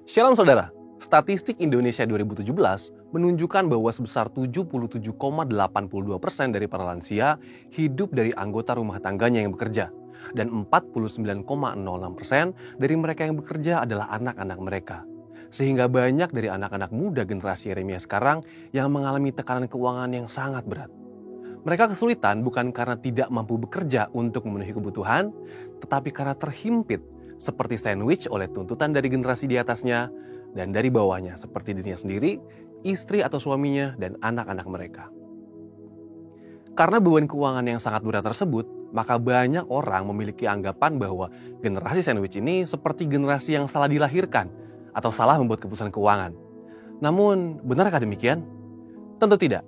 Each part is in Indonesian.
Shalom saudara, statistik Indonesia 2017 menunjukkan bahwa sebesar 77,82% dari para lansia hidup dari anggota rumah tangganya yang bekerja. Dan 49,06% dari mereka yang bekerja adalah anak-anak mereka. Sehingga banyak dari anak-anak muda generasi Yeremia sekarang yang mengalami tekanan keuangan yang sangat berat. Mereka kesulitan bukan karena tidak mampu bekerja untuk memenuhi kebutuhan, tetapi karena terhimpit seperti sandwich oleh tuntutan dari generasi di atasnya dan dari bawahnya seperti dirinya sendiri, istri atau suaminya, dan anak-anak mereka. Karena beban keuangan yang sangat berat tersebut, maka banyak orang memiliki anggapan bahwa generasi sandwich ini seperti generasi yang salah dilahirkan atau salah membuat keputusan keuangan. Namun, benarkah demikian? Tentu tidak.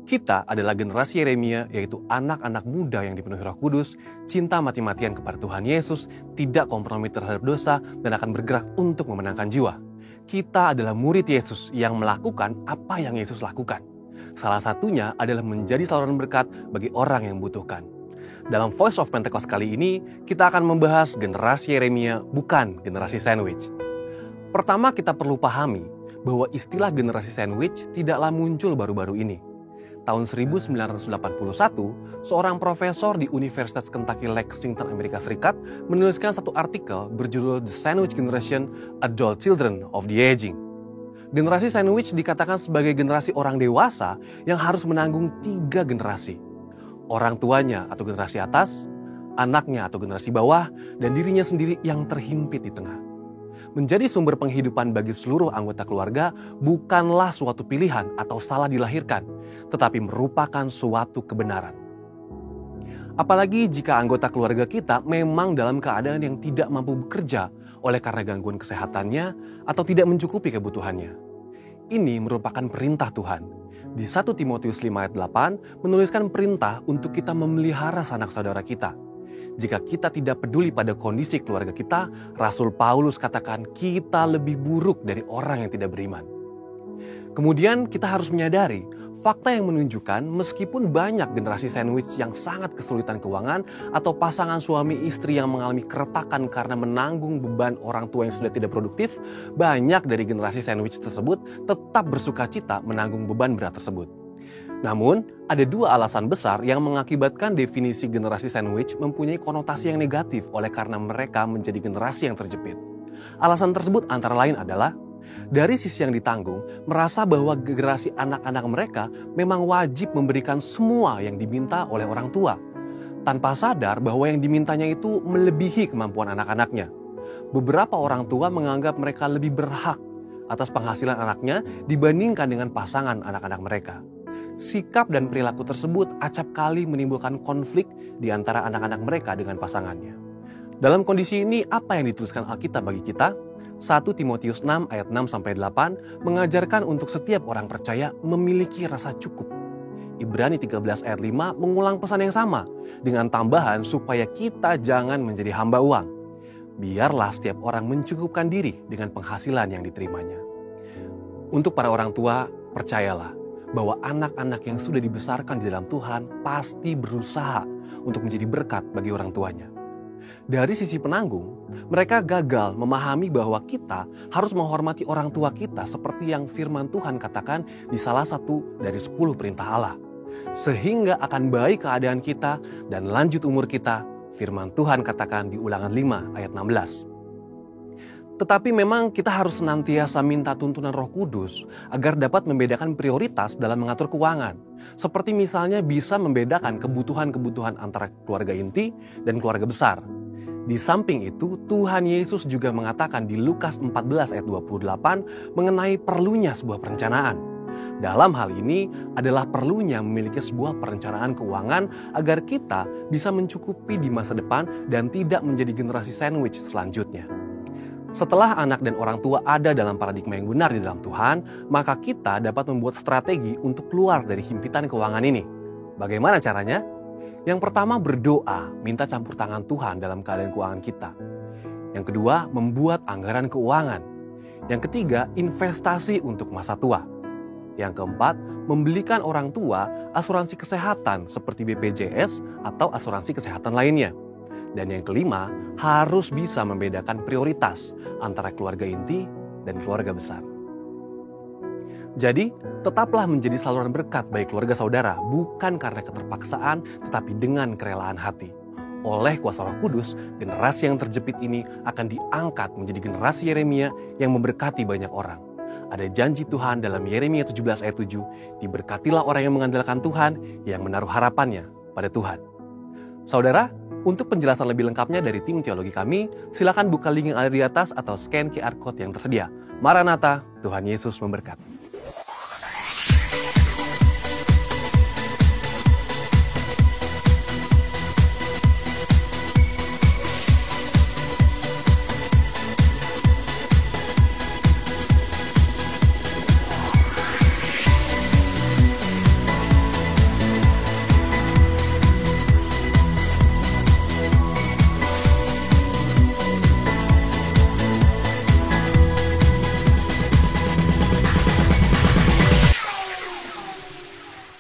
Kita adalah generasi Yeremia, yaitu anak-anak muda yang dipenuhi Roh Kudus, cinta mati-matian kepada Tuhan Yesus, tidak kompromi terhadap dosa, dan akan bergerak untuk memenangkan jiwa. Kita adalah murid Yesus yang melakukan apa yang Yesus lakukan. Salah satunya adalah menjadi saluran berkat bagi orang yang membutuhkan. Dalam Voice of Pentecost kali ini, kita akan membahas generasi Yeremia, bukan generasi sandwich. Pertama, kita perlu pahami bahwa istilah generasi sandwich tidaklah muncul baru-baru ini. Tahun 1981, seorang profesor di Universitas Kentucky Lexington, Amerika Serikat, menuliskan satu artikel berjudul The Sandwich Generation, Adult Children of the Aging. Generasi sandwich dikatakan sebagai generasi orang dewasa yang harus menanggung 3 generasi. Orang tuanya atau generasi atas, anaknya atau generasi bawah, dan dirinya sendiri yang terhimpit di tengah. Menjadi sumber penghidupan bagi seluruh anggota keluarga bukanlah suatu pilihan atau salah dilahirkan, tetapi merupakan suatu kebenaran. Apalagi jika anggota keluarga kita memang dalam keadaan yang tidak mampu bekerja oleh karena gangguan kesehatannya atau tidak mencukupi kebutuhannya. Ini merupakan perintah Tuhan. Di 1 Timotius 5 ayat 8 menuliskan perintah untuk kita memelihara sanak saudara kita. Jika kita tidak peduli pada kondisi keluarga kita, Rasul Paulus katakan kita lebih buruk dari orang yang tidak beriman. Kemudian kita harus menyadari fakta yang menunjukkan meskipun banyak generasi sandwich yang sangat kesulitan keuangan atau pasangan suami istri yang mengalami keretakan karena menanggung beban orang tua yang sudah tidak produktif, banyak dari generasi sandwich tersebut tetap bersukacita menanggung beban berat tersebut. Namun, ada 2 alasan besar yang mengakibatkan definisi generasi sandwich mempunyai konotasi yang negatif oleh karena mereka menjadi generasi yang terjepit. Alasan tersebut antara lain adalah, dari sisi yang ditanggung, merasa bahwa generasi anak-anak mereka memang wajib memberikan semua yang diminta oleh orang tua, tanpa sadar bahwa yang dimintanya itu melebihi kemampuan anak-anaknya. Beberapa orang tua menganggap mereka lebih berhak atas penghasilan anaknya dibandingkan dengan pasangan anak-anak mereka. Sikap dan perilaku tersebut acap kali menimbulkan konflik di antara anak-anak mereka dengan pasangannya. Dalam kondisi ini, apa yang dituliskan Alkitab bagi kita? 1 Timotius 6 ayat 6-8 mengajarkan untuk setiap orang percaya memiliki rasa cukup. Ibrani 13 ayat 5 mengulang pesan yang sama dengan tambahan supaya kita jangan menjadi hamba uang. Biarlah setiap orang mencukupkan diri dengan penghasilan yang diterimanya. Untuk para orang tua, percayalah bahwa anak-anak yang sudah dibesarkan di dalam Tuhan pasti berusaha untuk menjadi berkat bagi orang tuanya. Dari sisi penanggung, mereka gagal memahami bahwa kita harus menghormati orang tua kita seperti yang firman Tuhan katakan di salah satu dari 10 perintah Allah. Sehingga akan baik keadaan kita dan lanjut umur kita, firman Tuhan katakan di Ulangan 5 ayat 16. Tetapi memang kita harus senantiasa minta tuntunan Roh Kudus agar dapat membedakan prioritas dalam mengatur keuangan. Seperti misalnya bisa membedakan kebutuhan-kebutuhan antara keluarga inti dan keluarga besar. Di samping itu, Tuhan Yesus juga mengatakan di Lukas 14 ayat 28 mengenai perlunya sebuah perencanaan. Dalam hal ini adalah perlunya memiliki sebuah perencanaan keuangan agar kita bisa mencukupi di masa depan dan tidak menjadi generasi sandwich selanjutnya. Setelah anak dan orang tua ada dalam paradigma yang benar di dalam Tuhan, maka kita dapat membuat strategi untuk keluar dari himpitan keuangan ini. Bagaimana caranya? Yang pertama, berdoa, minta campur tangan Tuhan dalam keadaan keuangan kita. Yang kedua, membuat anggaran keuangan. Yang ketiga, investasi untuk masa tua. Yang keempat, membelikan orang tua asuransi kesehatan seperti BPJS atau asuransi kesehatan lainnya. Dan yang kelima, harus bisa membedakan prioritas antara keluarga inti dan keluarga besar. Jadi, tetaplah menjadi saluran berkat bagi keluarga saudara, bukan karena keterpaksaan, tetapi dengan kerelaan hati. Oleh kuasa Roh Kudus, generasi yang terjepit ini akan diangkat menjadi generasi Yeremia yang memberkati banyak orang. Ada janji Tuhan dalam Yeremia 17 ayat 7, diberkatilah orang yang mengandalkan Tuhan, yang menaruh harapannya pada Tuhan. Saudara, untuk penjelasan lebih lengkapnya dari tim teologi kami, silakan buka link yang ada di atas atau scan QR Code yang tersedia. Maranatha, Tuhan Yesus memberkati.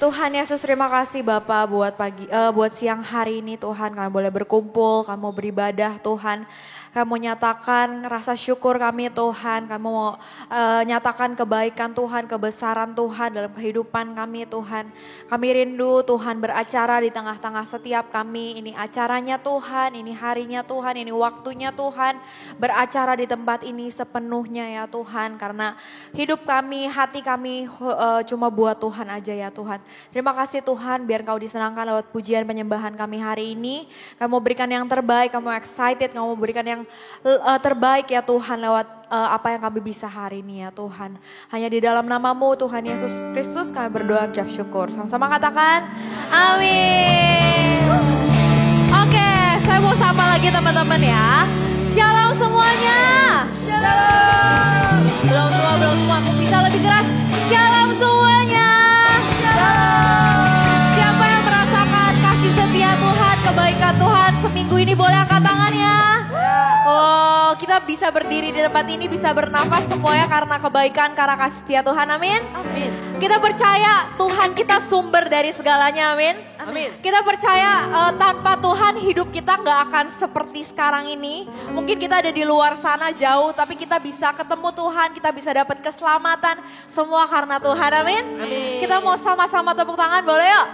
Tuhan Yesus, terima kasih Bapak buat siang hari ini Tuhan, kami boleh berkumpul, kami mau beribadah Tuhan. Kami mau nyatakan rasa syukur kami Tuhan, kami mau nyatakan kebaikan Tuhan, kebesaran Tuhan dalam kehidupan kami Tuhan. Kami rindu Tuhan beracara di tengah-tengah setiap kami, ini acaranya Tuhan, ini harinya Tuhan, ini waktunya Tuhan. Beracara di tempat ini sepenuhnya ya Tuhan, karena hidup kami, hati kami cuma buat Tuhan aja ya Tuhan. Terima kasih Tuhan, biar Kau disenangkan lewat pujian penyembahan kami hari ini. Kami mau berikan yang terbaik, kami mau excited, kami mau berikan yang terbaik ya Tuhan lewat apa yang kami bisa hari ini ya Tuhan. Hanya di dalam nama-Mu Tuhan Yesus Kristus kami berdoa ucap syukur. Sama-sama katakan amin. Oke, saya mau sapa lagi teman-teman ya. Shalom semuanya. Shalom. Belum semua. Bisa lebih keras. Shalom semuanya. Shalom. Siapa yang merasakan kasih setia Tuhan, kebaikan Tuhan seminggu ini boleh angkat tangannya. Oh, kita bisa berdiri di tempat ini, bisa bernafas semuanya karena kebaikan, karena kasih setia Tuhan, amin. Amin. Kita percaya Tuhan kita sumber dari segalanya, amin. Amin. Kita percaya tanpa Tuhan hidup kita gak akan seperti sekarang ini. Mungkin kita ada di luar sana jauh, tapi kita bisa ketemu Tuhan, kita bisa dapat keselamatan. Semua karena Tuhan, amin. Amin. Kita mau sama-sama tepuk tangan, boleh yuk?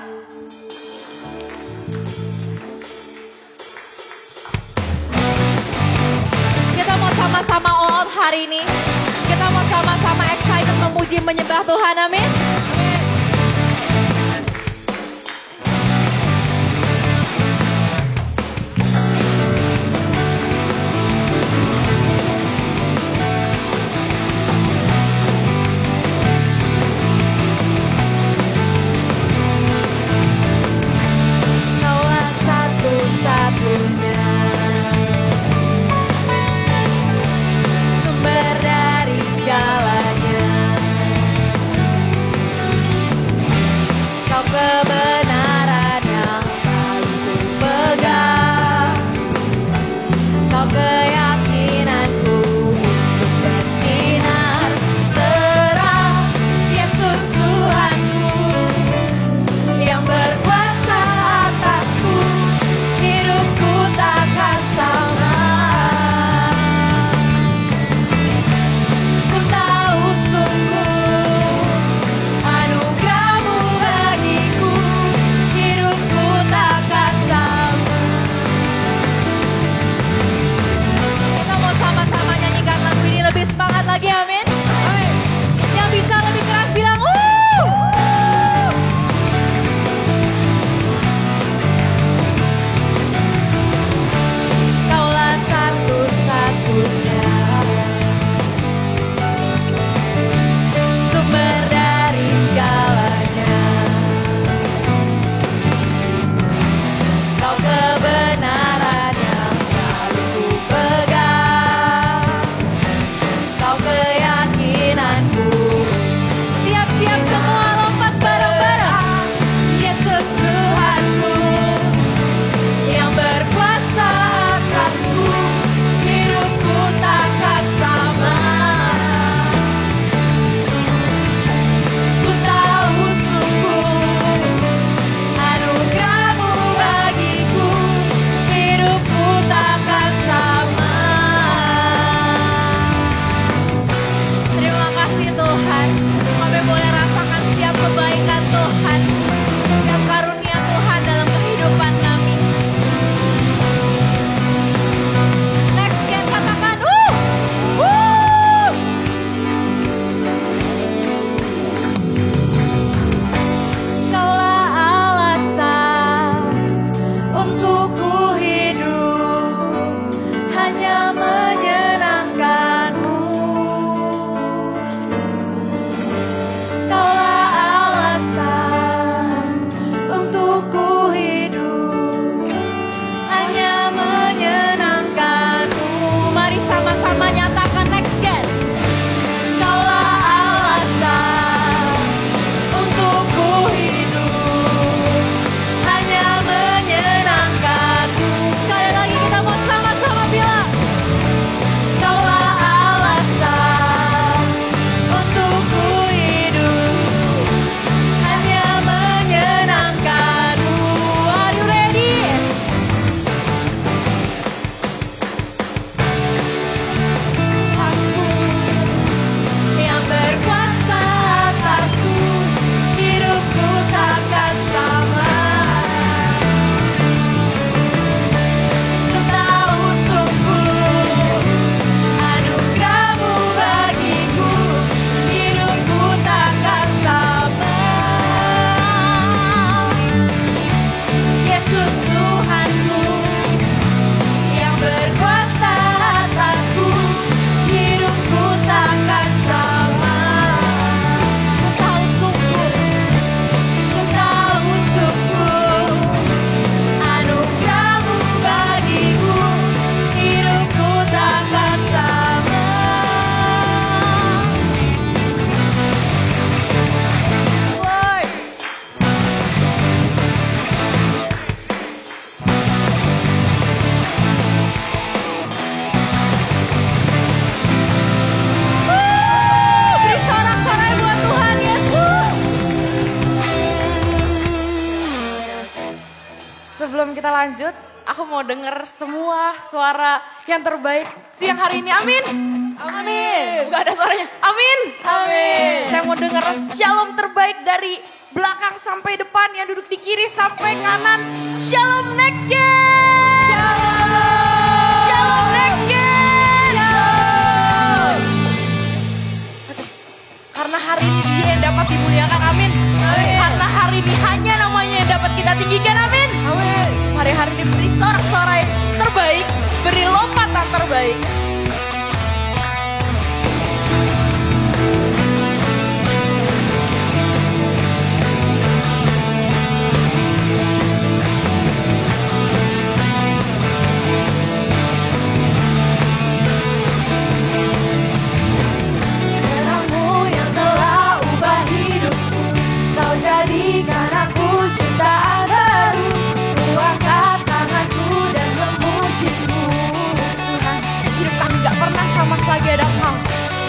Kita mau sama-sama all out hari ini. Kita mau sama-sama excited memuji menyembah Tuhan, amin. Kaulah satu-satunya sumber dari segalanya. lanjut, aku mau denger semua suara yang terbaik siang hari ini. Amin. Amin. Gak ada suaranya. Amin. Amin. Saya mau denger shalom terbaik dari belakang sampai depan, yang duduk di kiri sampai kanan. Shalom next game. Shalom next game. Oke. Karena hari ini dia yang dapat dimuliakan. Amin. Karena hari ini hanya namanya yang dapat kita tinggikan. Amin. Mari hari ini beri sorak-sorai terbaik, beri lompatan terbaik. Terangmu yang telah ubah hidupku, kau jadikan aku ciptaan baru. Angkat tanganku dan memujimu, Tuhan. Hidup kami gak pernah sama selagi ada Kau.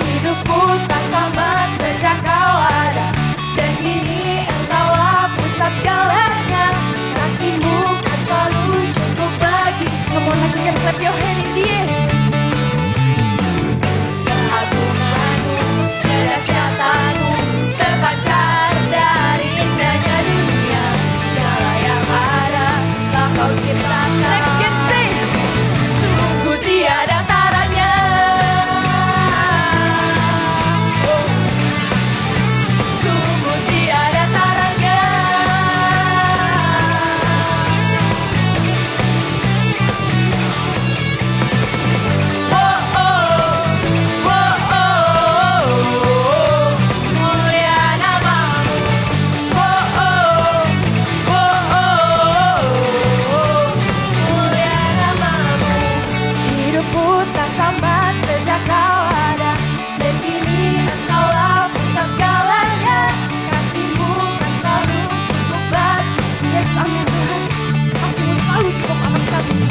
Hidupku tak sama sejak Kau ada, dan kini Engkaulah pusat segalanya. Kasih-Mu kan selalu cukup bagi. Come on, next can clap your hand in the air. Keagungan-Mu, kedahsyatan-Mu terpancar dari indahnya dunia. Segala yang ada Kau ciptakan. Next can say, sungguh tiada taranya. Sungguh tiada taranya. Oh oh, oh oh, mulia nama-Mu. Oh oh, oh oh, mulia nama-Mu. Hidupku tak sama sejak Kau ada, dan kini Engkaulah pusat segalanya. Kasih-Mu kan selalu cukup bagi. Yes, amin Tuhan. Kasih-Mu selalu cukup amat kami.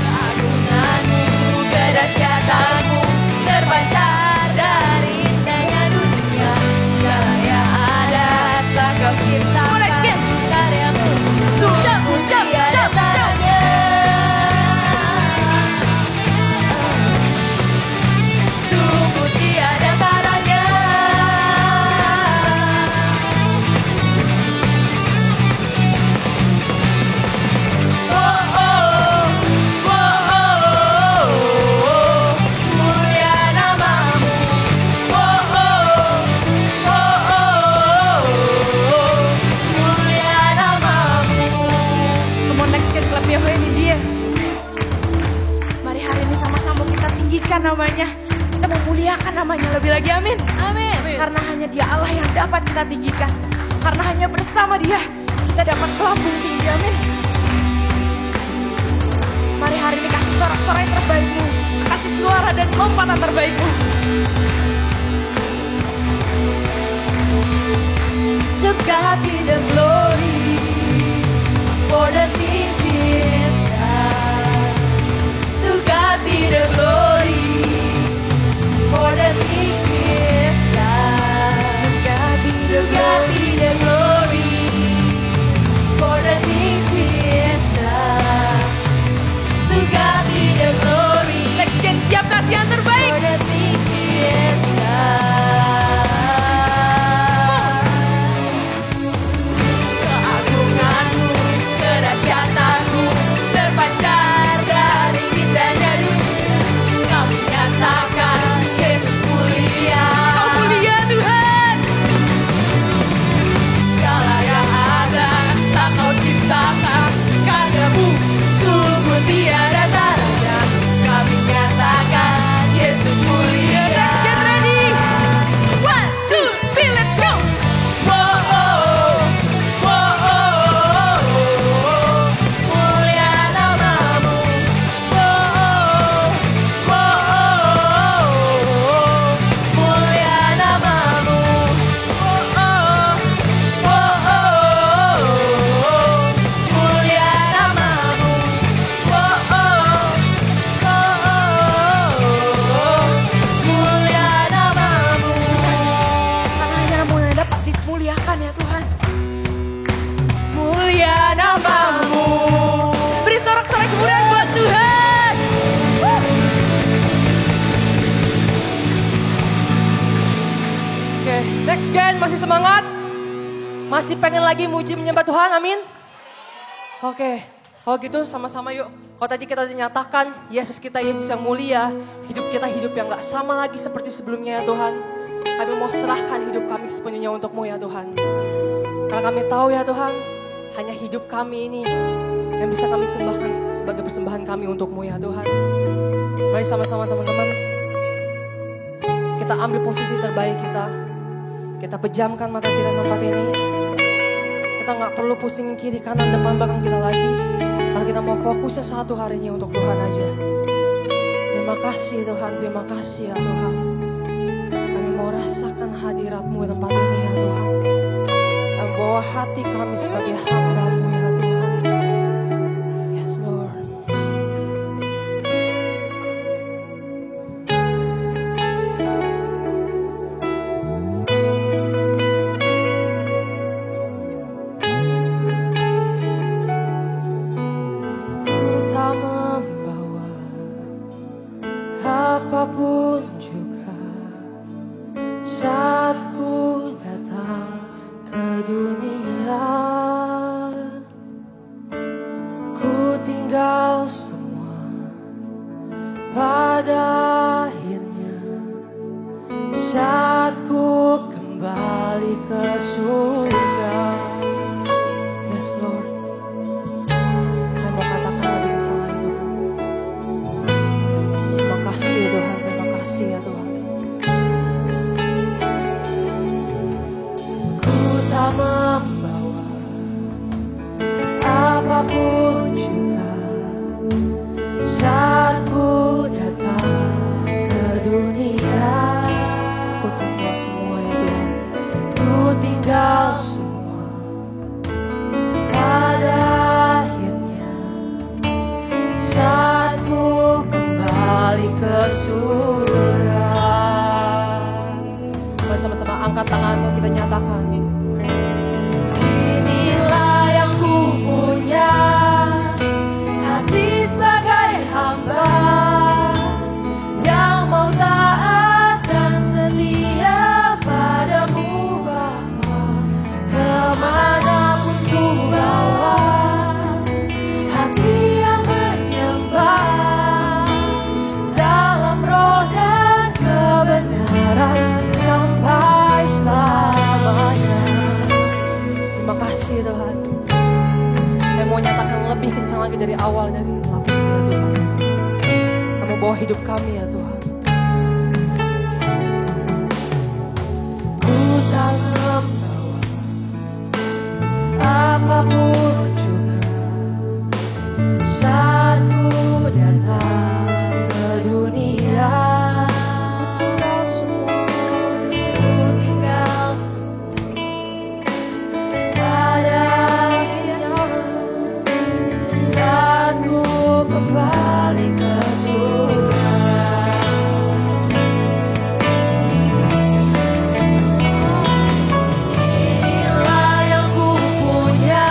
Keagungan-Mu, kedahsyatan-Mu terpancar dari indahnya dunia. Segala yang ada telah Kau ciptakan. Karya-Mu sungguh tiada taranya. Sungguh tiada taranya. Oh oh, oh oh, mulia nama-Mu. Oh oh, oh oh, mulia nama-Mu. Come on, next can clap your hand in the air. Mari hari ini sama-sama kita tinggikan namanya. Kita memuliakan namanya lebih lagi, amin. Amin. Karena hanya Dia Allah yang dapat kita tinggikan. Karena hanya bersama Dia kita dapat melambung tinggi, amin. Mari hari ini kasih sorak-sorai terbaik-Mu, kasih suara dan lompatan terbaik-Mu. To God be the glory for the things He has done. To God be the glory for the things He has done. To God be the glory for the things He has done. To God be the glory. Next gen, siap kasih yang terbaik. For the things He has done. Gen, masih semangat? Masih pengen lagi muji menyembah Tuhan, amin? Oke, kalau gitu sama-sama yuk. Kalau tadi kita dinyatakan Yesus kita, Yesus yang mulia, hidup kita hidup yang gak sama lagi seperti sebelumnya ya Tuhan. Kami mau serahkan hidup kami sepenuhnya untuk-Mu ya Tuhan. Karena kami tahu ya Tuhan, hanya hidup kami ini yang bisa kami sembahkan sebagai persembahan kami untuk-Mu ya Tuhan. Mari sama-sama teman-teman, kita ambil posisi terbaik kita. Kita pejamkan mata kita di tempat ini. Kita gak perlu pusing kiri kanan depan belakang kita lagi. Karena kita mau fokusnya satu harinya untuk Tuhan aja. Terima kasih Tuhan, terima kasih ya Tuhan. Kami mau rasakan hadirat-Mu di tempat ini ya Tuhan. Kami bawa hati kami sebagai hamba-Mu ya Tuhan. Yes Lord. Apapun juga saat ku datang ke dunia, ku tinggal semua pada akhirnya saat ku kembali ke surga. Yes Lord, saya mau katakan lagi kencang lagi Tuhan. Terima kasih Tuhan, terima kasih ya Tuhan. Ku tak membawa apapun juga saat ku datang ke dunia. Ku tinggal semua ya Tuhan, ku tinggal semua pada akhirnya saat ku kembali ke surga. Mari sama-sama angkat tanganmu, kita nyatakan. Inilah yang ku punya, hati sebagai hamba yang mau taat dan setia padamu Bapa. Kemanapun ku bawa, hati yang menyembah dalam roh dan kebenaran sampai selamanya. Terima kasih Tuhan. Saya mau nyatakan lebih kencang lagi dari awal, dari lagu ini ya Tuhan. Kamu bawa hidup kami ya Tuhan. Ku tak membawa apapun juga saat ku datang ke dunia. Ku tinggal semua pada akhirnya saat ku kembali ke surga. Inilah yang ku punya,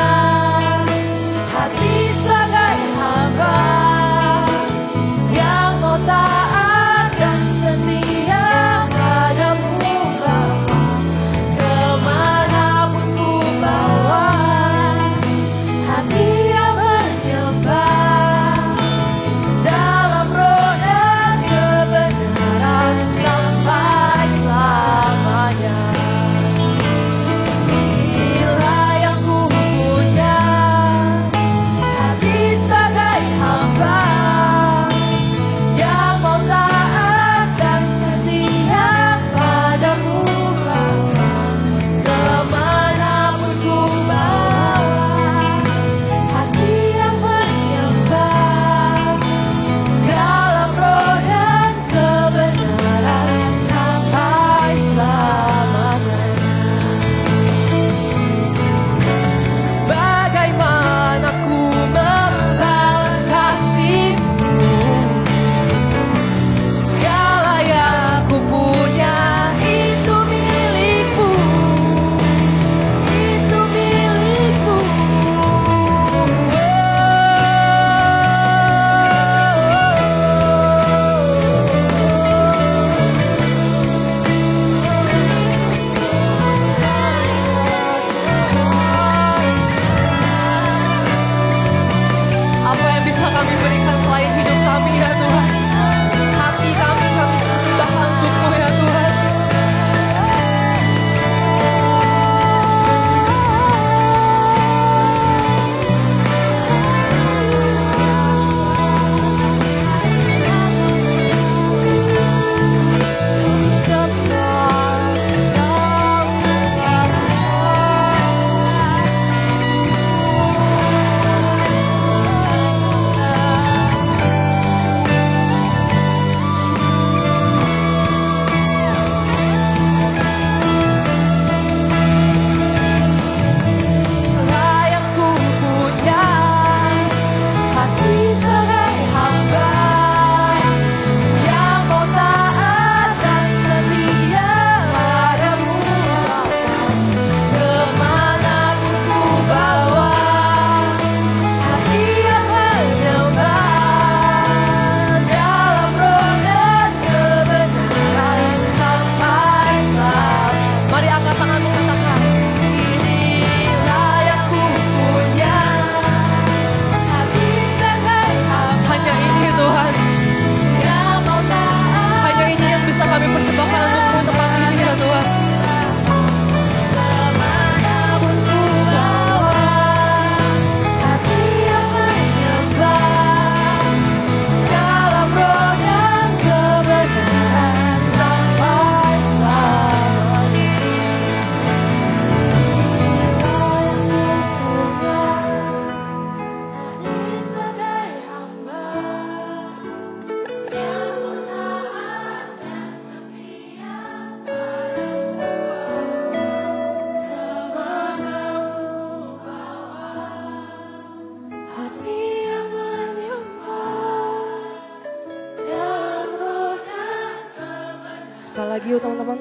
Sekali lagi yuk teman-teman,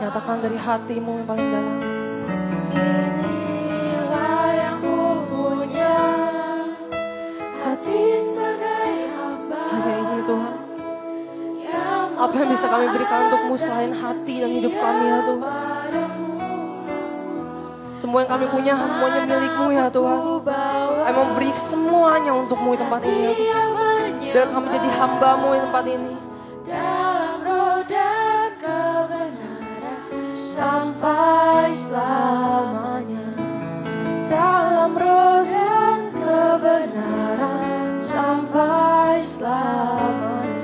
nyatakan dari hatimu yang paling dalam. Inilah yang ku punya, hati sebagai hamba. Hanya ini Tuhan. Apa yang bisa kami berikan untukmu selain hati dan hidup kami ya Tuhan. Semua yang kami punya semuanya milikmu ya Tuhan. Kami mau beri semuanya untukmu di tempat ini ya Tuhan. Biar kami jadi hambamu di tempat ini. Dalam roh dan kebenaran sampai selamanya. Dalam roh dan kebenaran sampai selamanya.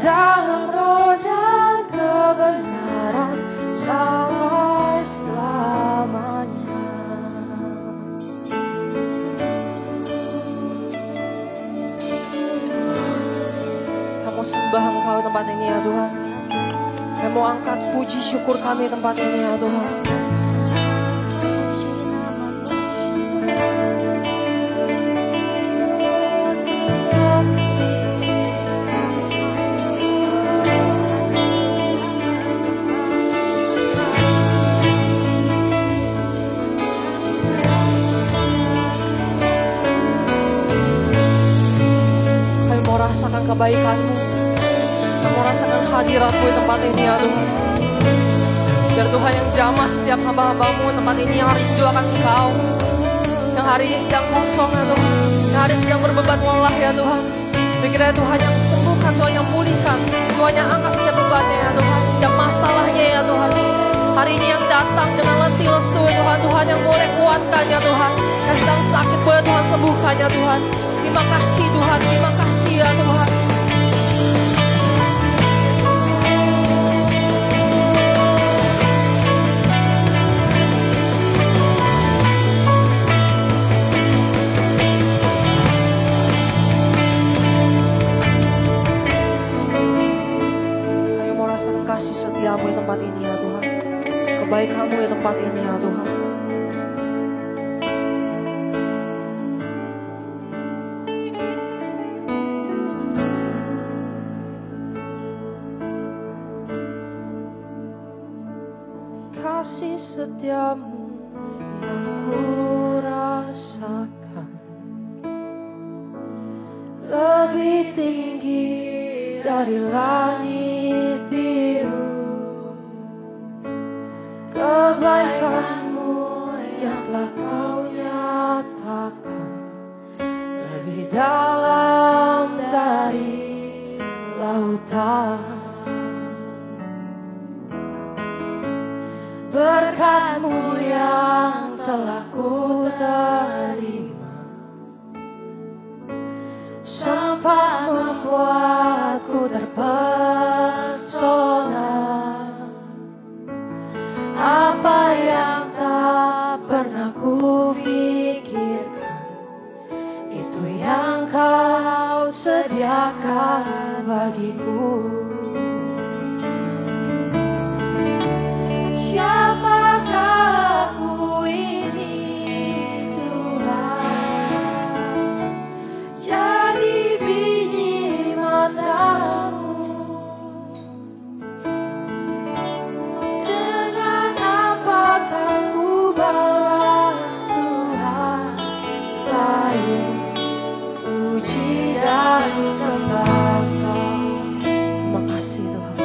Dalam roh dan kebenaran sampai selamanya. Kamu sembah Engkau di tempat ini ya Tuhan. Kami mau angkat puji syukur kami di tempat ini ya Tuhan. Rasakan kebaikan-Mu. Kamu rasakan hadirat-Mu di tempat ini ya Tuhan. Biar Tuhan yang jamah setiap hamba-hamba-Mu di tempat ini yang rindu akan Engkau, yang hari ini sedang kosong ya Tuhan, yang hari ini sedang berbeban lelah ya Tuhan. Berikanlah Tuhan yang sembuhkan, Tuhan yang pulihkan, Tuhan yang angkat setiap bebannya ya Tuhan, setiap masalahnya ya Tuhan. Hari ini yang datang dengan letih lesu ya Tuhan, Tuhan yang boleh kuatkan ya Tuhan, yang sedang sakit boleh Tuhan sembuhkan ya Tuhan. Terima kasih Tuhan, terima kasih ya Tuhan. Kami mau rasakan kasih setiamu di tempat ini ya Tuhan. Kebaikan-Mu di tempat ini ya Tuhan. Kasih setiamu yang ku rasakan lebih tinggi dari langit biru. Kebaikan-Mu yang telah Kau nyatakan lebih dalam dari lautan. Berkat-Mu yang telah ku terima sempat membuatku terpesona. Apa yang tak pernah ku pikirkan, itu yang Kau sediakan bagiku. Siapakah aku ini Tuhan, jadi biji mata-Mu. Dengan apa kan ku balas Tuhan, selain puji dan sembah Kau. Terima kasih Tuhan.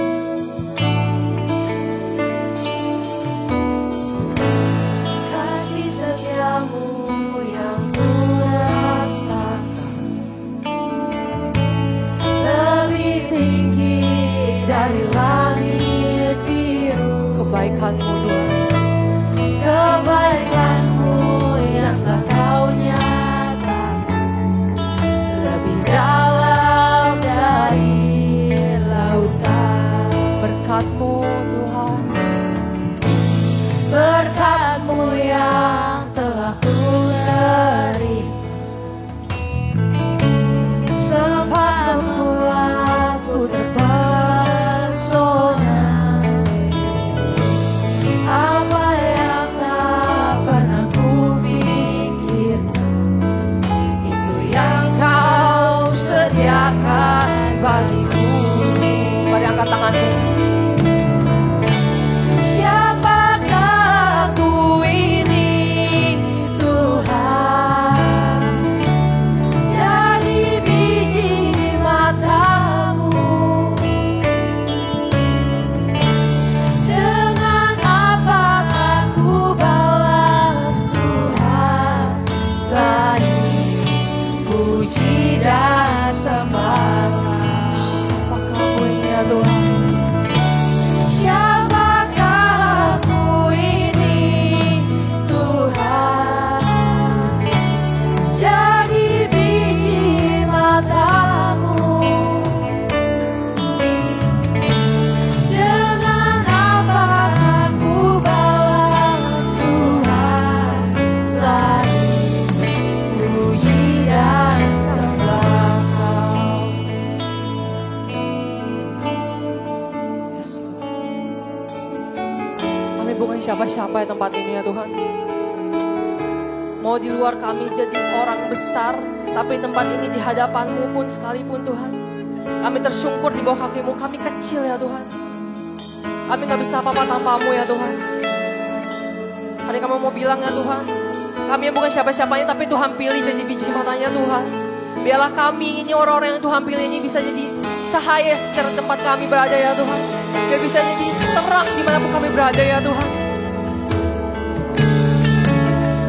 Yang ku rasakan lebih tinggi dari langit biru. Kebaikan-Mu Tuhan, kebaikan-Mu yang telah Kau nyatakan lebih dalam dari lautan. Berkat-Mu Tuhan, berkat-Mu yang telah ku terima sempat membuatku terpesona. Apa yang tak pernah ku pikirkan, itu yang Kau sediakan bagiku. Mari angkat tanganmu. Siapakah aku ini Tuhan, jadi biji matamu. Dengan apa aku balas Tuhan, selain puji dan sembah. Siapakah aku ini ya Tuhan? Siapakah aku ini Tuhan, jadi biji matamu. Dengan apa aku balas Tuhan, selain puji dan sembah Kau. Yes, Lord. Kami bukan siapa-siapa di tempat ini ya Tuhan. Mau di luar kami jadi orang besar, tapi tempat ini di hadapan-Mu pun sekalipun Tuhan, kami tersungkur di bawah kaki-Mu, kami kecil ya Tuhan. Kami gak bisa apa-apa tanpa-Mu ya Tuhan. Hari kami mau bilang ya Tuhan, kami yang bukan siapa-siapanya, tapi Tuhan pilih jadi biji matanya Tuhan. Biarlah kami ini orang-orang yang Tuhan pilih ini bisa jadi cahaya secara tempat kami berada ya Tuhan. Biar bisa jadi terang dimanapun kami berada ya Tuhan.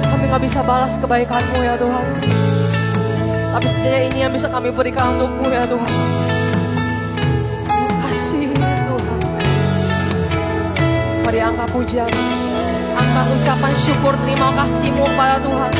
Kami gak bisa balas kebaikan-Mu ya Tuhan, tapi setidaknya ini yang bisa kami berikan untuk-Mu ya Tuhan. Terima kasih Tuhan. Mari angkat pujian, angkat ucapan syukur terima kasih-Mu pada Tuhan.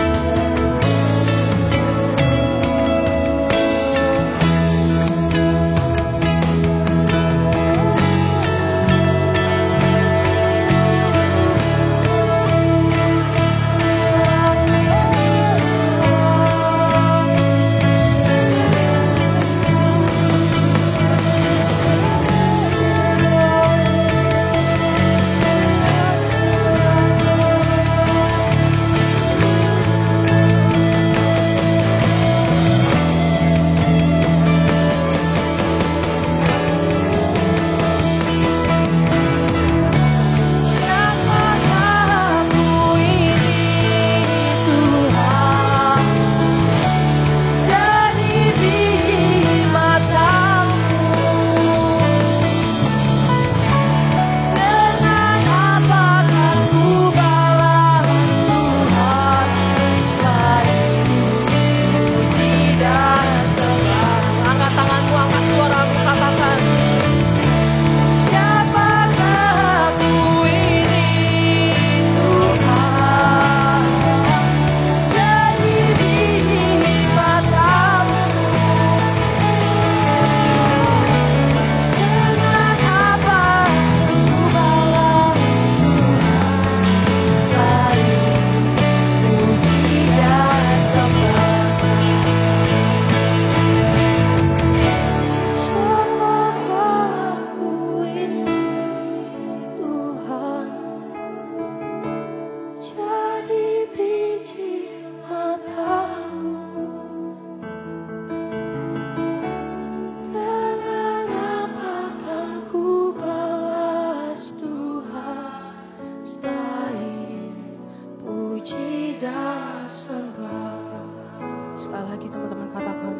Sekali lagi teman-teman katakan,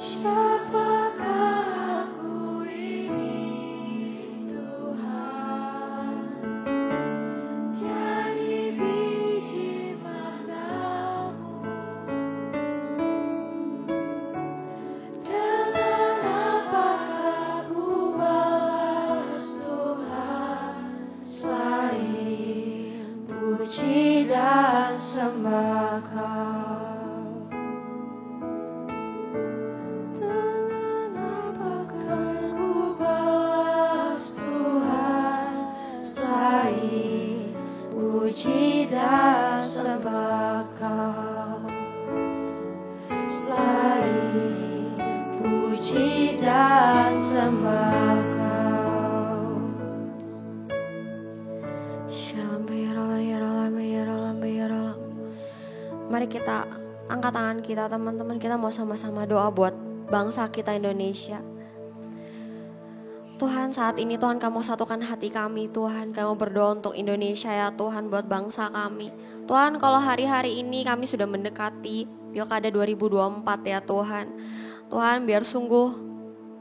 siapakah aku ini Tuhan, jadi biji matamu. Dengan apakah ku balas Tuhan, selain puji dan sembah Kau. Puji dan sembah Kau, selain puji dan sembah Kau. Shalom bayaralam. Mari kita angkat tangan kita teman-teman, kita mau sama-sama doa buat bangsa kita Indonesia. Tuhan, saat ini Tuhan kamu satukan hati kami Tuhan. Kami berdoa untuk Indonesia ya Tuhan, buat bangsa kami. Tuhan, kalau hari-hari ini kami sudah mendekati Pilkada 2024 ya Tuhan. Tuhan, biar sungguh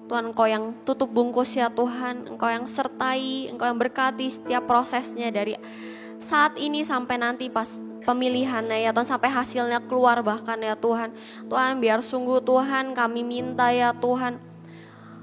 Tuhan Engkau yang tutup bungkus ya Tuhan. Engkau yang sertai, Engkau yang berkati setiap prosesnya dari saat ini sampai nanti pas pemilihannya ya Tuhan, sampai hasilnya keluar bahkan ya Tuhan. Tuhan, biar sungguh Tuhan kami minta ya Tuhan,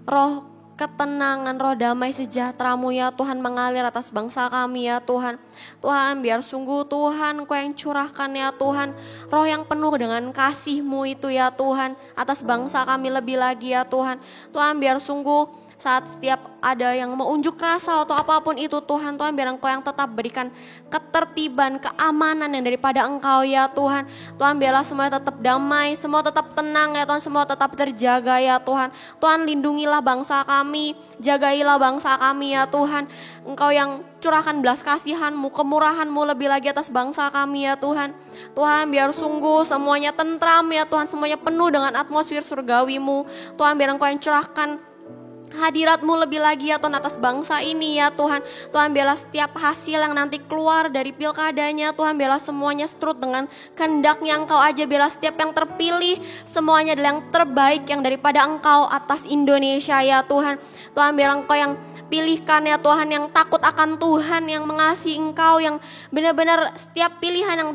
roh ketenangan, roh damai sejahtera-Mu ya Tuhan mengalir atas bangsa kami ya Tuhan. Tuhan, biar sungguh Tuhan Engkau yang curahkan ya Tuhan, roh yang penuh dengan kasih-Mu itu ya Tuhan, atas bangsa kami lebih lagi ya Tuhan. Tuhan, biar sungguh saat setiap ada yang mau unjuk rasa atau apapun itu Tuhan, Tuhan biar Engkau yang tetap berikan ketertiban, keamanan yang daripada Engkau ya Tuhan. Tuhan, biarlah semuanya tetap damai, semua tetap tenang ya Tuhan, semua tetap terjaga ya Tuhan. Tuhan, lindungilah bangsa kami, jagailah bangsa kami ya Tuhan. Engkau yang curahkan belas kasihan-Mu, kemurahan-Mu lebih lagi atas bangsa kami ya Tuhan. Tuhan, biar sungguh semuanya tentram ya Tuhan, semuanya penuh dengan atmosfer surgawi-Mu. Tuhan, biar Engkau yang curahkan hadirat-Mu lebih lagi ya Tuhan atas bangsa ini ya Tuhan. Tuhan, biarlah setiap hasil yang nanti keluar dari pilkadanya Tuhan, biarlah semuanya seturut dengan kehendak-Nya Engkau aja. Biarlah setiap yang terpilih semuanya adalah yang terbaik yang daripada Engkau atas Indonesia ya Tuhan. Tuhan, biarlah Engkau yang pilihkan ya Tuhan, yang takut akan Tuhan, yang mengasihi Engkau, yang benar-benar setiap pilihan yang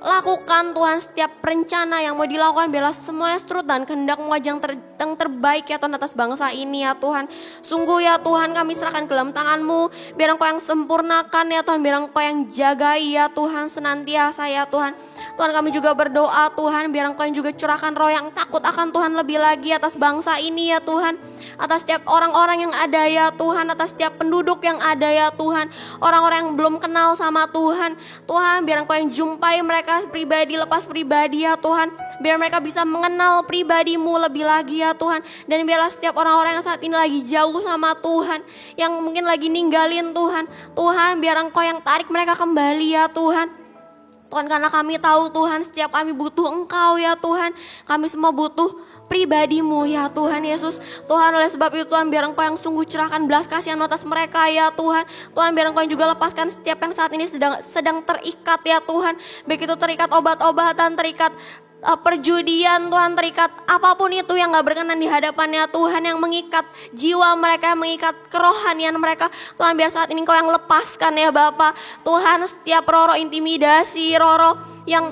lakukan Tuhan, setiap rencana yang mau dilakukan biarlah semuanya seturut dan kehendak-Mu aja yang terbaik ya Tuhan atas bangsa ini ya Tuhan. Sungguh ya Tuhan kami serahkan ke dalam tangan-Mu, biar Engkau yang sempurnakan ya Tuhan, biar Engkau yang jagai ya Tuhan senantiasa ya Tuhan. Tuhan, kami juga berdoa Tuhan, biar Engkau yang juga curahkan roh yang takut akan Tuhan lebih lagi atas bangsa ini ya Tuhan, atas setiap orang-orang yang ada ya Tuhan, atas setiap penduduk yang ada ya Tuhan, orang-orang yang belum kenal sama Tuhan. Tuhan, biar Engkau yang jumpai mereka pribadi lepas pribadi ya Tuhan, biar mereka bisa mengenal pribadi-Mu lebih lagi ya Tuhan. Dan biarlah setiap orang-orang yang saat ini lagi jauh sama Tuhan, yang mungkin lagi ninggalin Tuhan, Tuhan biar Engkau yang tarik mereka kembali ya Tuhan. Tuhan, karena kami tahu Tuhan setiap kami butuh Engkau ya Tuhan, kami semua butuh pribadi-Mu ya Tuhan Yesus. Tuhan, oleh sebab itu Tuhan biar Engkau yang sungguh curahkan belas kasihan atas mereka ya Tuhan. Tuhan, biar Engkau yang juga lepaskan setiap yang saat ini sedang terikat ya Tuhan, baik itu terikat obat-obatan, terikat perjudian Tuhan, terikat apapun itu yang gak berkenan di hadapannya Tuhan, yang mengikat jiwa mereka, yang mengikat kerohanian mereka. Tuhan, biar saat ini Engkau yang lepaskan ya Bapa. Tuhan, setiap roh intimidasi, roh yang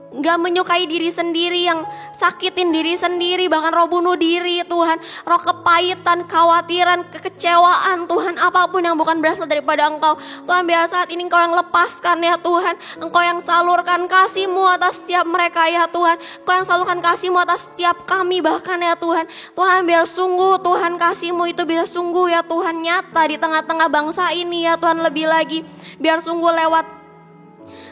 gak menyukai diri sendiri, yang sakitin diri sendiri, bahkan roh bunuh diri Tuhan, roh kepahitan, kekhawatiran, kekecewaan Tuhan, apapun yang bukan berasal daripada Engkau. Tuhan, biar saat ini Engkau yang lepaskan ya Tuhan, Engkau yang salurkan kasih-Mu atas setiap mereka ya Tuhan, Engkau yang salurkan kasih-Mu atas setiap kami bahkan ya Tuhan. Tuhan, biar sungguh Tuhan kasih-Mu itu bisa sungguh ya Tuhan nyata di tengah-tengah bangsa ini ya Tuhan, lebih lagi biar sungguh lewat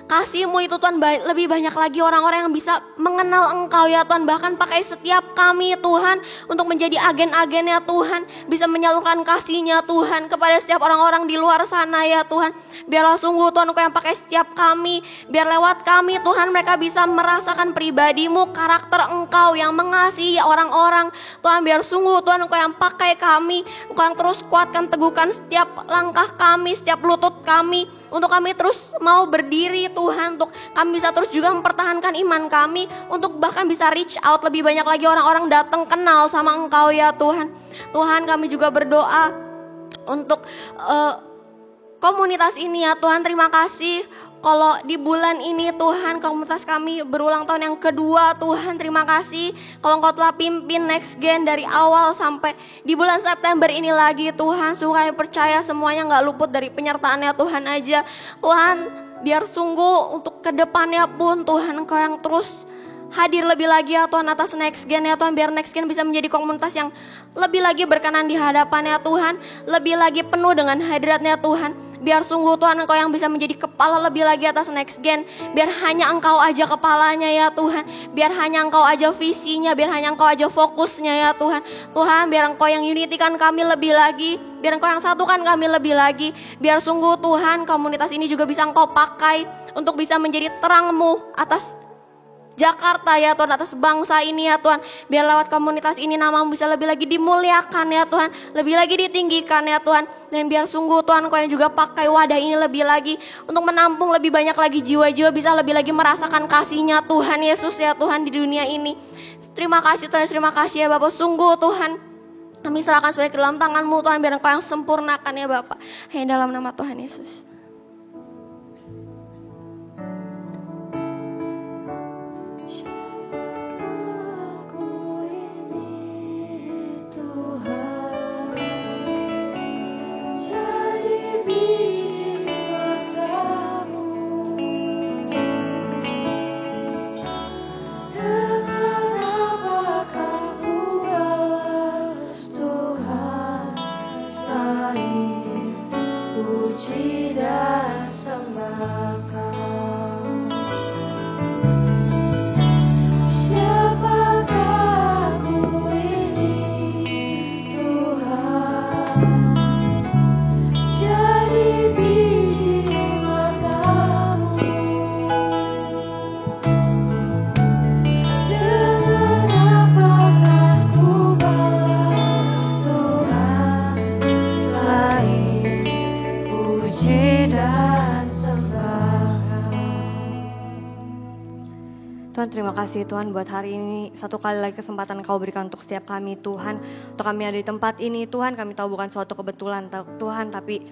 kasih-Mu itu Tuhan lebih banyak lagi orang-orang yang bisa mengenal Engkau ya Tuhan. Bahkan pakai setiap kami Tuhan untuk menjadi agen-agen ya Tuhan, bisa menyalurkan kasih-Nya Tuhan kepada setiap orang-orang di luar sana ya Tuhan. Biarlah sungguh Tuhan Engkau yang pakai setiap kami, biar lewat kami Tuhan mereka bisa merasakan pribadi-Mu, karakter Engkau yang mengasihi orang-orang. Tuhan, biar sungguh Tuhan Engkau yang pakai kami, Engkau yang terus kuatkan, teguhkan setiap langkah kami, setiap lutut kami, untuk kami terus mau berdiri Tuhan, untuk kami bisa terus juga mempertahankan iman kami, untuk bahkan bisa reach out lebih banyak lagi orang-orang datang kenal sama Engkau ya Tuhan. Tuhan, kami juga berdoa untuk komunitas ini ya Tuhan. Terima kasih kalau di bulan ini Tuhan komunitas kami berulang tahun yang kedua Tuhan. Terima kasih kalau Engkau telah pimpin Next Gen dari awal sampai di bulan September ini lagi Tuhan. Sungguh kami percaya semuanya gak luput dari penyertaan-Nya Tuhan aja Tuhan. Biar sungguh untuk kedepannya pun Tuhan Engkau yang terus hadir lebih lagi ya Tuhan atas Next Gen ya Tuhan. Biar Next Gen bisa menjadi komunitas yang lebih lagi berkenan di hadapan-Nya Tuhan, lebih lagi penuh dengan hadirat-Nya Tuhan. Biar sungguh Tuhan Engkau yang bisa menjadi kepala lebih lagi atas Next Gen. Biar hanya Engkau aja kepalanya ya Tuhan, biar hanya Engkau aja visinya, biar hanya Engkau aja fokusnya ya Tuhan. Tuhan, biar Engkau yang unitikan kami lebih lagi, biar Engkau yang satukan kami lebih lagi. Biar sungguh Tuhan komunitas ini juga bisa Engkau pakai untuk bisa menjadi terang-Mu atas Jakarta ya Tuhan, atas bangsa ini ya Tuhan. Biar lewat komunitas ini nama-Mu bisa lebih lagi dimuliakan ya Tuhan, lebih lagi ditinggikan ya Tuhan. Dan biar sungguh Tuhan Kau yang juga pakai wadah ini lebih lagi untuk menampung lebih banyak lagi jiwa-jiwa bisa lebih lagi merasakan kasih-Nya Tuhan Yesus ya Tuhan di dunia ini. Terima kasih Tuhan, terima kasih ya Bapak. Sungguh Tuhan, kami serahkan semuanya ke dalam tangan-Mu Tuhan, biar Engkau yang sempurnakan ya Bapak. Hanya dalam nama Tuhan Yesus. Tuhan, terima kasih Tuhan buat hari ini, satu kali lagi kesempatan Kau berikan untuk setiap kami Tuhan. Untuk kami ada di tempat ini Tuhan, kami tahu bukan suatu kebetulan Tuhan, tapi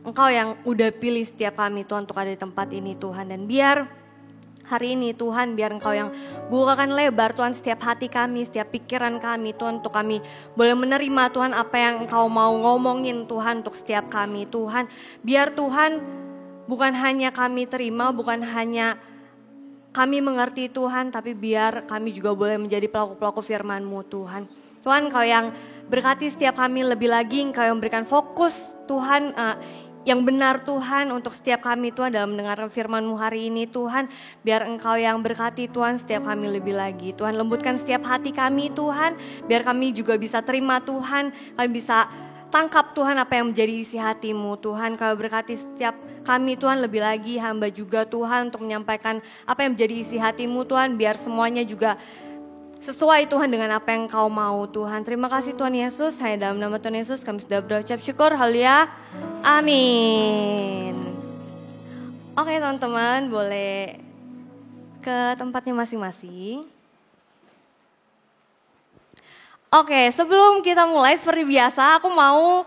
Engkau yang udah pilih setiap kami Tuhan untuk ada di tempat ini Tuhan. Dan biar hari ini Tuhan, biar Engkau yang bukakan lebar Tuhan setiap hati kami, setiap pikiran kami Tuhan, untuk kami boleh menerima Tuhan apa yang Engkau mau ngomongin Tuhan untuk setiap kami Tuhan. Biar Tuhan bukan hanya kami terima, bukan hanya kami mengerti Tuhan, tapi biar kami juga boleh menjadi pelaku-pelaku firman-Mu Tuhan. Tuhan, Kau yang berkati setiap kami lebih lagi, Engkau yang berikan fokus Tuhan yang benar Tuhan untuk setiap kami Tuhan dalam mendengarkan firman-Mu hari ini Tuhan. Biar Engkau yang berkati Tuhan setiap kami lebih lagi. Tuhan, lembutkan setiap hati kami Tuhan, biar kami juga bisa terima Tuhan, kami bisa tangkap Tuhan apa yang menjadi isi hati-Mu Tuhan. Kau berkati setiap kami Tuhan, lebih lagi hamba juga Tuhan untuk menyampaikan apa yang menjadi isi hati-Mu Tuhan. Biar semuanya juga sesuai Tuhan dengan apa yang Kau mau Tuhan. Terima kasih Tuhan Yesus, hanya dalam nama Tuhan Yesus kami sudah berucap syukur. Haleluya, amin. Oke teman-teman, boleh ke tempatnya masing-masing. Oke, sebelum kita mulai seperti biasa aku mau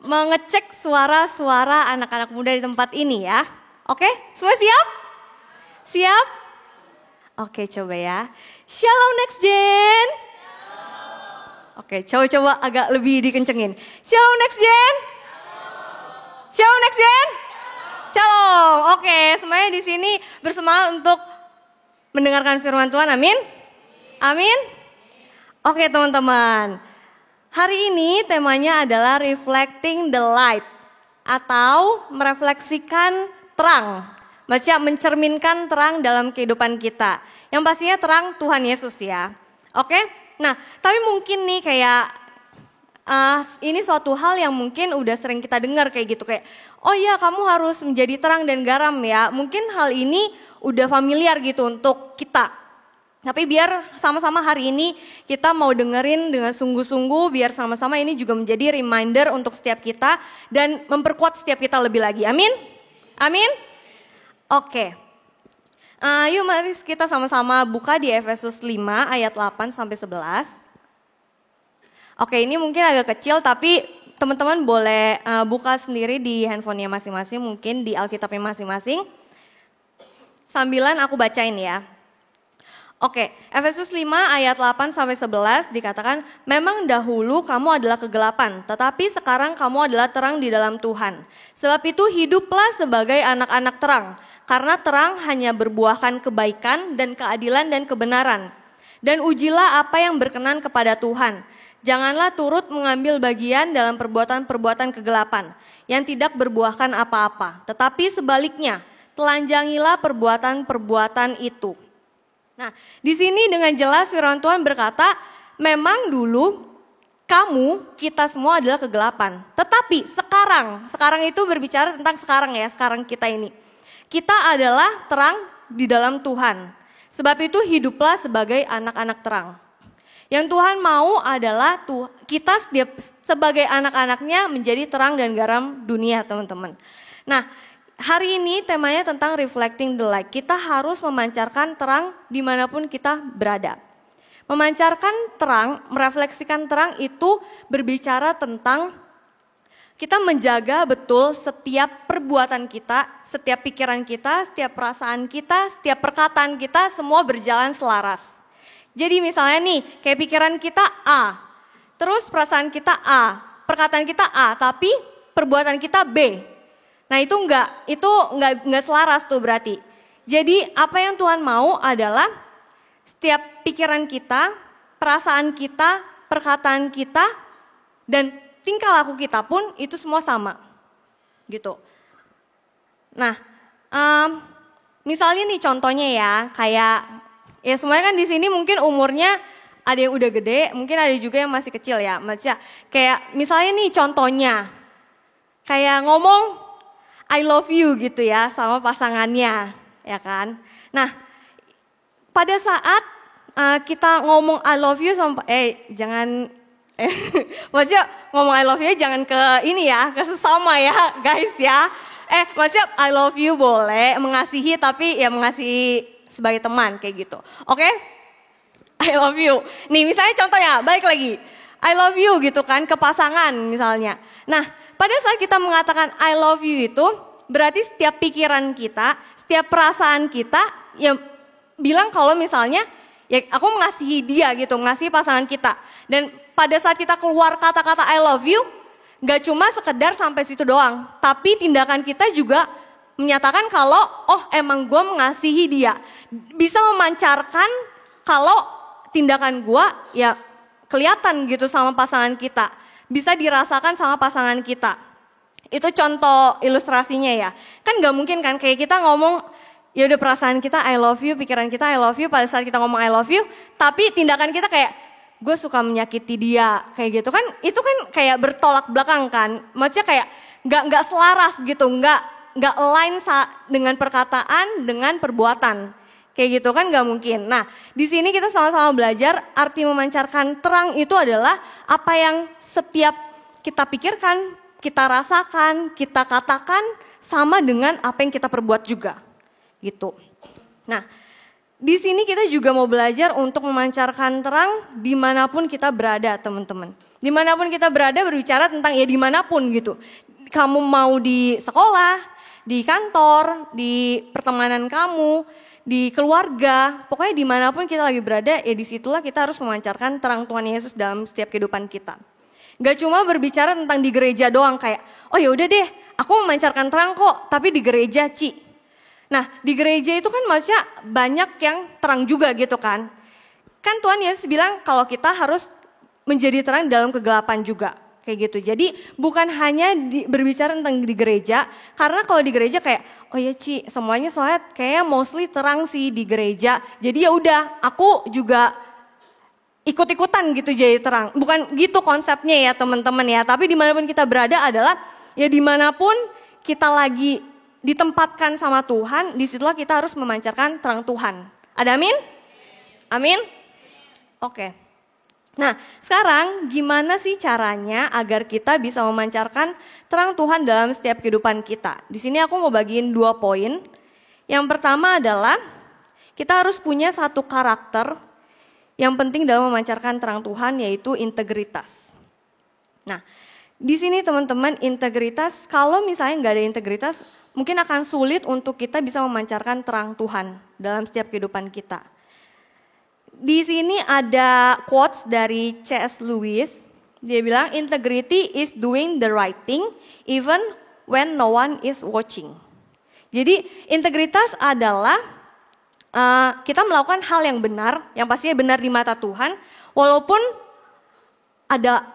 mengecek suara-suara anak-anak muda di tempat ini ya. Oke, semua siap? Siap? Oke, coba ya. Shalom Next Gen. Oke, coba agak lebih dikencengin. Shalom Next Gen. Shalom Next Gen. Shalom. Oke, semuanya di sini bersemangat untuk mendengarkan firman Tuhan. Amin. Amin. Oke teman-teman, hari ini temanya adalah reflecting the light atau merefleksikan terang, mencerminkan terang dalam kehidupan kita. Yang pastinya terang Tuhan Yesus ya. Oke, nah tapi mungkin nih kayak ini suatu hal yang mungkin udah sering kita dengar kayak gitu, kayak oh iya kamu harus menjadi terang dan garam ya. Mungkin hal ini udah familiar gitu untuk kita. Tapi biar sama-sama hari ini kita mau dengerin dengan sungguh-sungguh, biar sama-sama ini juga menjadi reminder untuk setiap kita dan memperkuat setiap kita lebih lagi. Amin? Amin? Oke. Yuk mari kita sama-sama buka di Efesus 5 ayat 8 sampai 11. Oke, ini mungkin agak kecil tapi teman-teman boleh buka sendiri di handphonenya masing-masing, mungkin di Alkitabnya masing-masing. Sambilan aku bacain ya. Oke, Efesus 5 ayat 8 sampai 11 dikatakan, memang dahulu kamu adalah kegelapan, tetapi sekarang kamu adalah terang di dalam Tuhan. Sebab itu hiduplah sebagai anak-anak terang, karena terang hanya berbuahkan kebaikan dan keadilan dan kebenaran. Dan ujilah apa yang berkenan kepada Tuhan. Janganlah turut mengambil bagian dalam perbuatan-perbuatan kegelapan yang tidak berbuahkan apa-apa, tetapi sebaliknya, telanjangilah perbuatan-perbuatan itu. Nah, di sini dengan jelas firman Tuhan berkata, memang dulu kita semua adalah kegelapan. Tetapi sekarang itu berbicara tentang sekarang ya, sekarang kita ini. Kita adalah terang di dalam Tuhan. Sebab itu hiduplah sebagai anak-anak terang. Yang Tuhan mau adalah kita sebagai anak-anaknya menjadi terang dan garam dunia, teman-teman. Nah, hari ini temanya tentang reflecting the light. Kita harus memancarkan terang dimanapun kita berada. Memancarkan terang, merefleksikan terang itu berbicara tentang kita menjaga betul setiap perbuatan kita, setiap pikiran kita, setiap perasaan kita, setiap perkataan kita semua berjalan selaras. Jadi misalnya nih, kayak pikiran kita A, terus perasaan kita A, perkataan kita A, tapi perbuatan kita B. Nah itu enggak selaras tuh berarti. Jadi apa yang Tuhan mau adalah setiap pikiran kita, perasaan kita, perkataan kita, dan tingkah laku kita pun itu semua sama. Gitu. Nah, misalnya nih contohnya ya, kayak ya semuanya kan di sini mungkin umurnya ada yang udah gede, mungkin ada juga yang masih kecil ya. Kayak misalnya nih contohnya, kayak ngomong I love you gitu ya sama pasangannya, ya kan. Nah, pada saat kita ngomong I love you sama maksudnya ngomong I love you jangan ke ini ya, ke sesama ya guys ya. Maksudnya I love you boleh, mengasihi tapi ya mengasihi sebagai teman kayak gitu. Oke? I love you. Nih misalnya contohnya, balik lagi. I love you gitu kan ke pasangan misalnya. Nah, pada saat kita mengatakan I love you itu berarti setiap pikiran kita, setiap perasaan kita ya bilang kalau misalnya ya aku mengasihi dia gitu, mengasihi pasangan kita. Dan pada saat kita keluar kata-kata I love you, gak cuma sekedar sampai situ doang. Tapi tindakan kita juga menyatakan kalau oh emang gue mengasihi dia. Bisa memancarkan kalau tindakan gue ya kelihatan gitu sama pasangan kita. Bisa dirasakan sama pasangan kita. Itu contoh ilustrasinya ya. Kan gak mungkin kan kayak kita ngomong ya udah perasaan kita I love you, pikiran kita I love you pada saat kita ngomong I love you, tapi tindakan kita kayak gue suka menyakiti dia, kayak gitu kan, itu kan kayak bertolak belakang kan, maksudnya kayak nggak selaras gitu, nggak align dengan perkataan dengan perbuatan, kayak gitu kan nggak mungkin. Nah di sini kita sama-sama belajar arti memancarkan terang itu adalah apa yang setiap kita pikirkan, kita rasakan, kita katakan sama dengan apa yang kita perbuat juga. Gitu. Nah, di sini kita juga mau belajar untuk memancarkan terang dimanapun kita berada, teman-teman. Dimanapun kita berada berbicara tentang ya dimanapun gitu. Kamu mau di sekolah, di kantor, di pertemanan kamu, di keluarga, pokoknya dimanapun kita lagi berada, ya disitulah kita harus memancarkan terang Tuhan Yesus dalam setiap kehidupan kita. Gak cuma berbicara tentang di gereja doang kayak, oh ya udah deh, aku memancarkan terang kok, tapi di gereja Ci. Nah di gereja itu kan maksudnya banyak yang terang juga gitu kan. Kan Tuhan Yesus bilang kalau kita harus menjadi terang dalam kegelapan juga. Kayak gitu. Jadi bukan hanya berbicara tentang di gereja. Karena kalau di gereja kayak oh ya Ci semuanya soalnya kayak mostly terang sih di gereja. Jadi ya udah aku juga ikut-ikutan gitu jadi terang. Bukan gitu konsepnya ya teman-teman ya. Tapi dimanapun kita berada adalah ya dimanapun kita lagi ditempatkan sama Tuhan, disitulah kita harus memancarkan terang Tuhan. Ada amin? Amin? Oke. Nah sekarang gimana sih caranya agar kita bisa memancarkan terang Tuhan dalam setiap kehidupan kita? Di sini aku mau bagiin 2 poin. Yang pertama adalah kita harus punya satu karakter yang penting dalam memancarkan terang Tuhan yaitu integritas. Nah di sini teman-teman integritas, kalau misalnya nggak ada integritas mungkin akan sulit untuk kita bisa memancarkan terang Tuhan dalam setiap kehidupan kita. Di sini ada quotes dari C.S. Lewis. Dia bilang, integrity is doing the right thing even when no one is watching. Jadi integritas adalah kita melakukan hal yang benar, yang pastinya benar di mata Tuhan, walaupun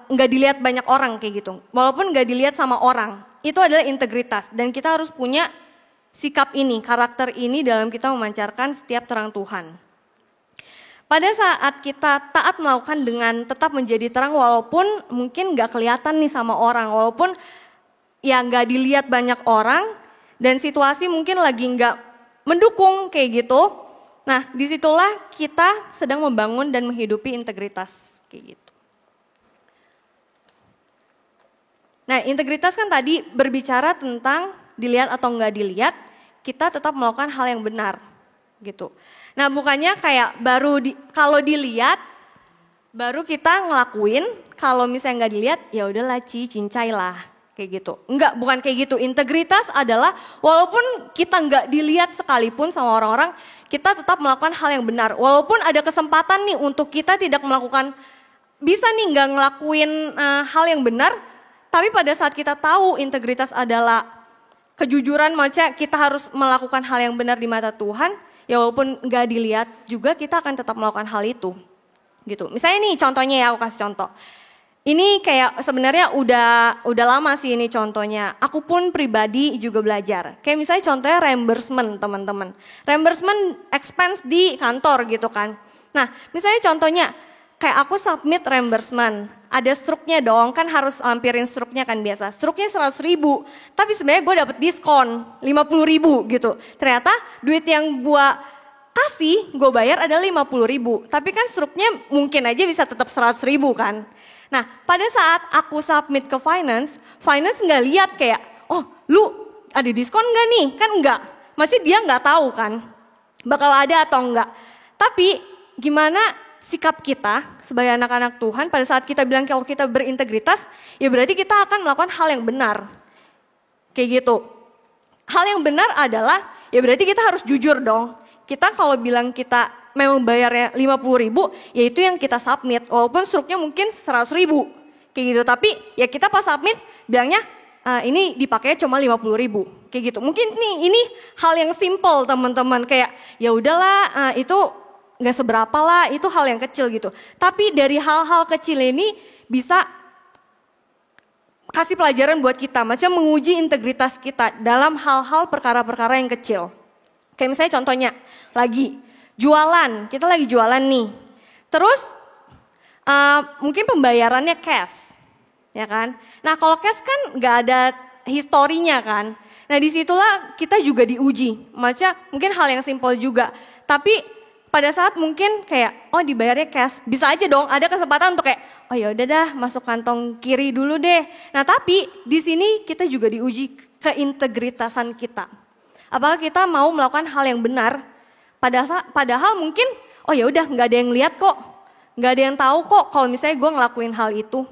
nggak dilihat banyak orang kayak gitu, walaupun nggak dilihat sama orang. Itu adalah integritas dan kita harus punya sikap ini, karakter ini dalam kita memancarkan setiap terang Tuhan. Pada saat kita taat melakukan dengan tetap menjadi terang walaupun mungkin gak kelihatan nih sama orang, walaupun ya gak dilihat banyak orang dan situasi mungkin lagi gak mendukung kayak gitu, Nah, disitulah kita sedang membangun dan menghidupi integritas kayak gitu. Nah, integritas kan tadi berbicara tentang dilihat atau enggak dilihat, kita tetap melakukan hal yang benar gitu. Nah, bukannya kayak kalau dilihat baru kita ngelakuin, kalau misalnya enggak dilihat ya udahlah cincailah kayak gitu. Enggak, bukan kayak gitu. Integritas adalah walaupun kita enggak dilihat sekalipun sama orang-orang, kita tetap melakukan hal yang benar. Walaupun ada kesempatan nih untuk kita tidak melakukan, bisa nih enggak ngelakuin hal yang benar, tapi pada saat kita tahu integritas adalah kejujuran, maksudnya kita harus melakukan hal yang benar di mata Tuhan, ya walaupun nggak dilihat juga kita akan tetap melakukan hal itu. Gitu. Misalnya nih contohnya ya, aku kasih contoh. Ini kayak sebenarnya udah lama sih ini contohnya. Aku pun pribadi juga belajar. Kayak misalnya contohnya reimbursement teman-teman. Reimbursement expense di kantor gitu kan. Nah misalnya contohnya kayak aku submit reimbursement. Ada struknya dong, kan harus lampirin struknya kan biasa. Struknya 100.000, tapi sebenarnya gue dapet diskon 50.000 gitu. Ternyata duit yang gue kasih, gue bayar ada 50.000. Tapi kan struknya mungkin aja bisa tetap 100.000 kan. Nah pada saat aku submit ke finance nggak lihat kayak, oh lu ada diskon nggak nih? Kan enggak, maksudnya dia nggak tahu kan bakal ada atau enggak. Tapi gimana sikap kita sebagai anak-anak Tuhan pada saat kita bilang kalau kita berintegritas, ya berarti kita akan melakukan hal yang benar. Kayak gitu. Hal yang benar adalah, ya berarti kita harus jujur dong. Kita kalau bilang kita memang bayarnya 50.000, ya itu yang kita submit. Walaupun struknya mungkin 100.000. Kayak gitu, tapi ya kita pas submit bilangnya ini dipakainya cuma 50.000. Kayak gitu. Mungkin nih ini hal yang simple teman-teman. Kayak ya udahlah itu nggak seberapa lah, itu hal yang kecil gitu. Tapi dari hal-hal kecil ini bisa kasih pelajaran buat kita, maksudnya menguji integritas kita dalam hal-hal perkara-perkara yang kecil. Kayak misalnya contohnya, lagi jualan, kita lagi jualan nih. Terus mungkin pembayarannya cash, ya kan? Nah kalau cash kan nggak ada historinya kan. Nah disitulah kita juga diuji, maksudnya mungkin hal yang simpel juga. Tapi pada saat mungkin kayak, oh dibayarnya cash, bisa aja dong ada kesempatan untuk kayak, oh ya udah dah masuk kantong kiri dulu deh. Nah tapi di sini kita juga diuji keintegritasan kita. Apakah kita mau melakukan hal yang benar? Padahal mungkin, oh ya udah nggak ada yang lihat kok, nggak ada yang tahu kok kalau misalnya gue ngelakuin hal itu.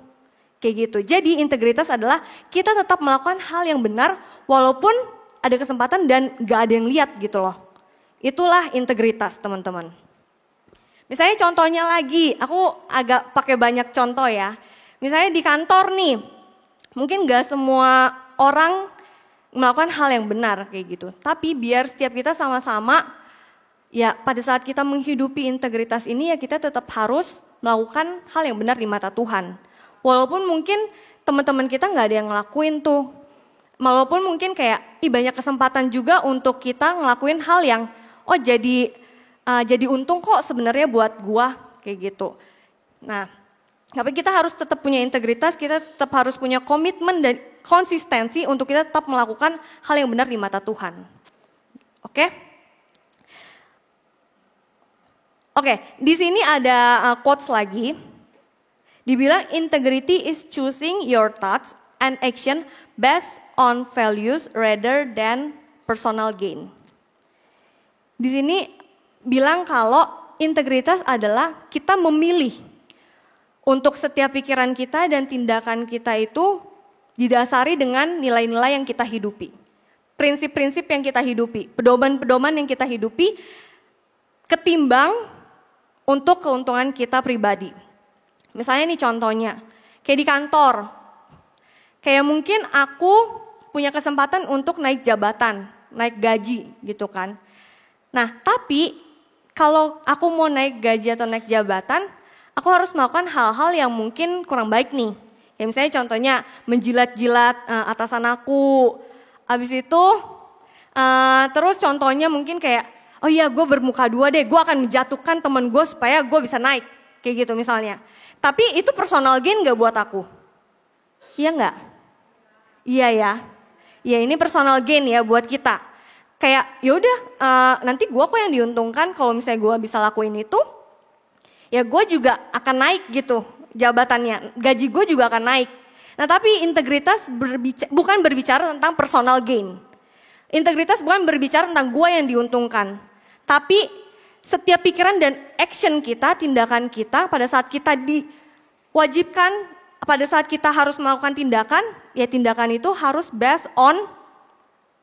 Kayak gitu. Jadi integritas adalah kita tetap melakukan hal yang benar walaupun ada kesempatan dan nggak ada yang lihat gitu loh. Itulah integritas teman-teman. Misalnya contohnya lagi, aku agak pakai banyak contoh ya. Misalnya di kantor nih, mungkin gak semua orang melakukan hal yang benar kayak gitu. Tapi biar setiap kita sama-sama, ya pada saat kita menghidupi integritas ini ya kita tetap harus melakukan hal yang benar di mata Tuhan. Walaupun mungkin teman-teman kita gak ada yang ngelakuin tuh. Walaupun mungkin kayak banyak kesempatan juga untuk kita ngelakuin hal yang oh jadi untung kok sebenarnya buat gua kayak gitu. Nah, tapi kita harus tetap punya integritas, kita tetap harus punya komitmen dan konsistensi untuk kita tetap melakukan hal yang benar di mata Tuhan. Oke? Oke, di sini ada quotes lagi. Dibilang integrity is choosing your thoughts and action based on values rather than personal gain. Di sini bilang kalau integritas adalah kita memilih untuk setiap pikiran kita dan tindakan kita itu didasari dengan nilai-nilai yang kita hidupi. Prinsip-prinsip yang kita hidupi, pedoman-pedoman yang kita hidupi ketimbang untuk keuntungan kita pribadi. Misalnya nih contohnya, kayak di kantor. Kayak mungkin aku punya kesempatan untuk naik jabatan, naik gaji gitu kan. Nah, tapi kalau aku mau naik gaji atau naik jabatan, aku harus melakukan hal-hal yang mungkin kurang baik nih. Ya misalnya contohnya menjilat-jilat atasan aku. Habis itu terus contohnya mungkin kayak, oh iya gue bermuka dua deh, gue akan menjatuhkan teman gue supaya gue bisa naik. Kayak gitu misalnya. Tapi itu personal gain gak buat aku? Iya gak? Iya ya. Ya ini personal gain ya buat kita. kayak yaudah nanti gue kok yang diuntungkan kalau misalnya gue bisa lakuin itu, ya gue juga akan naik gitu jabatannya, gaji gue juga akan naik. Nah tapi integritas bukan berbicara tentang personal gain. Integritas bukan berbicara tentang gue yang diuntungkan. Tapi setiap pikiran dan action kita, tindakan kita pada saat kita diwajibkan, pada saat kita harus melakukan tindakan, ya tindakan itu harus based on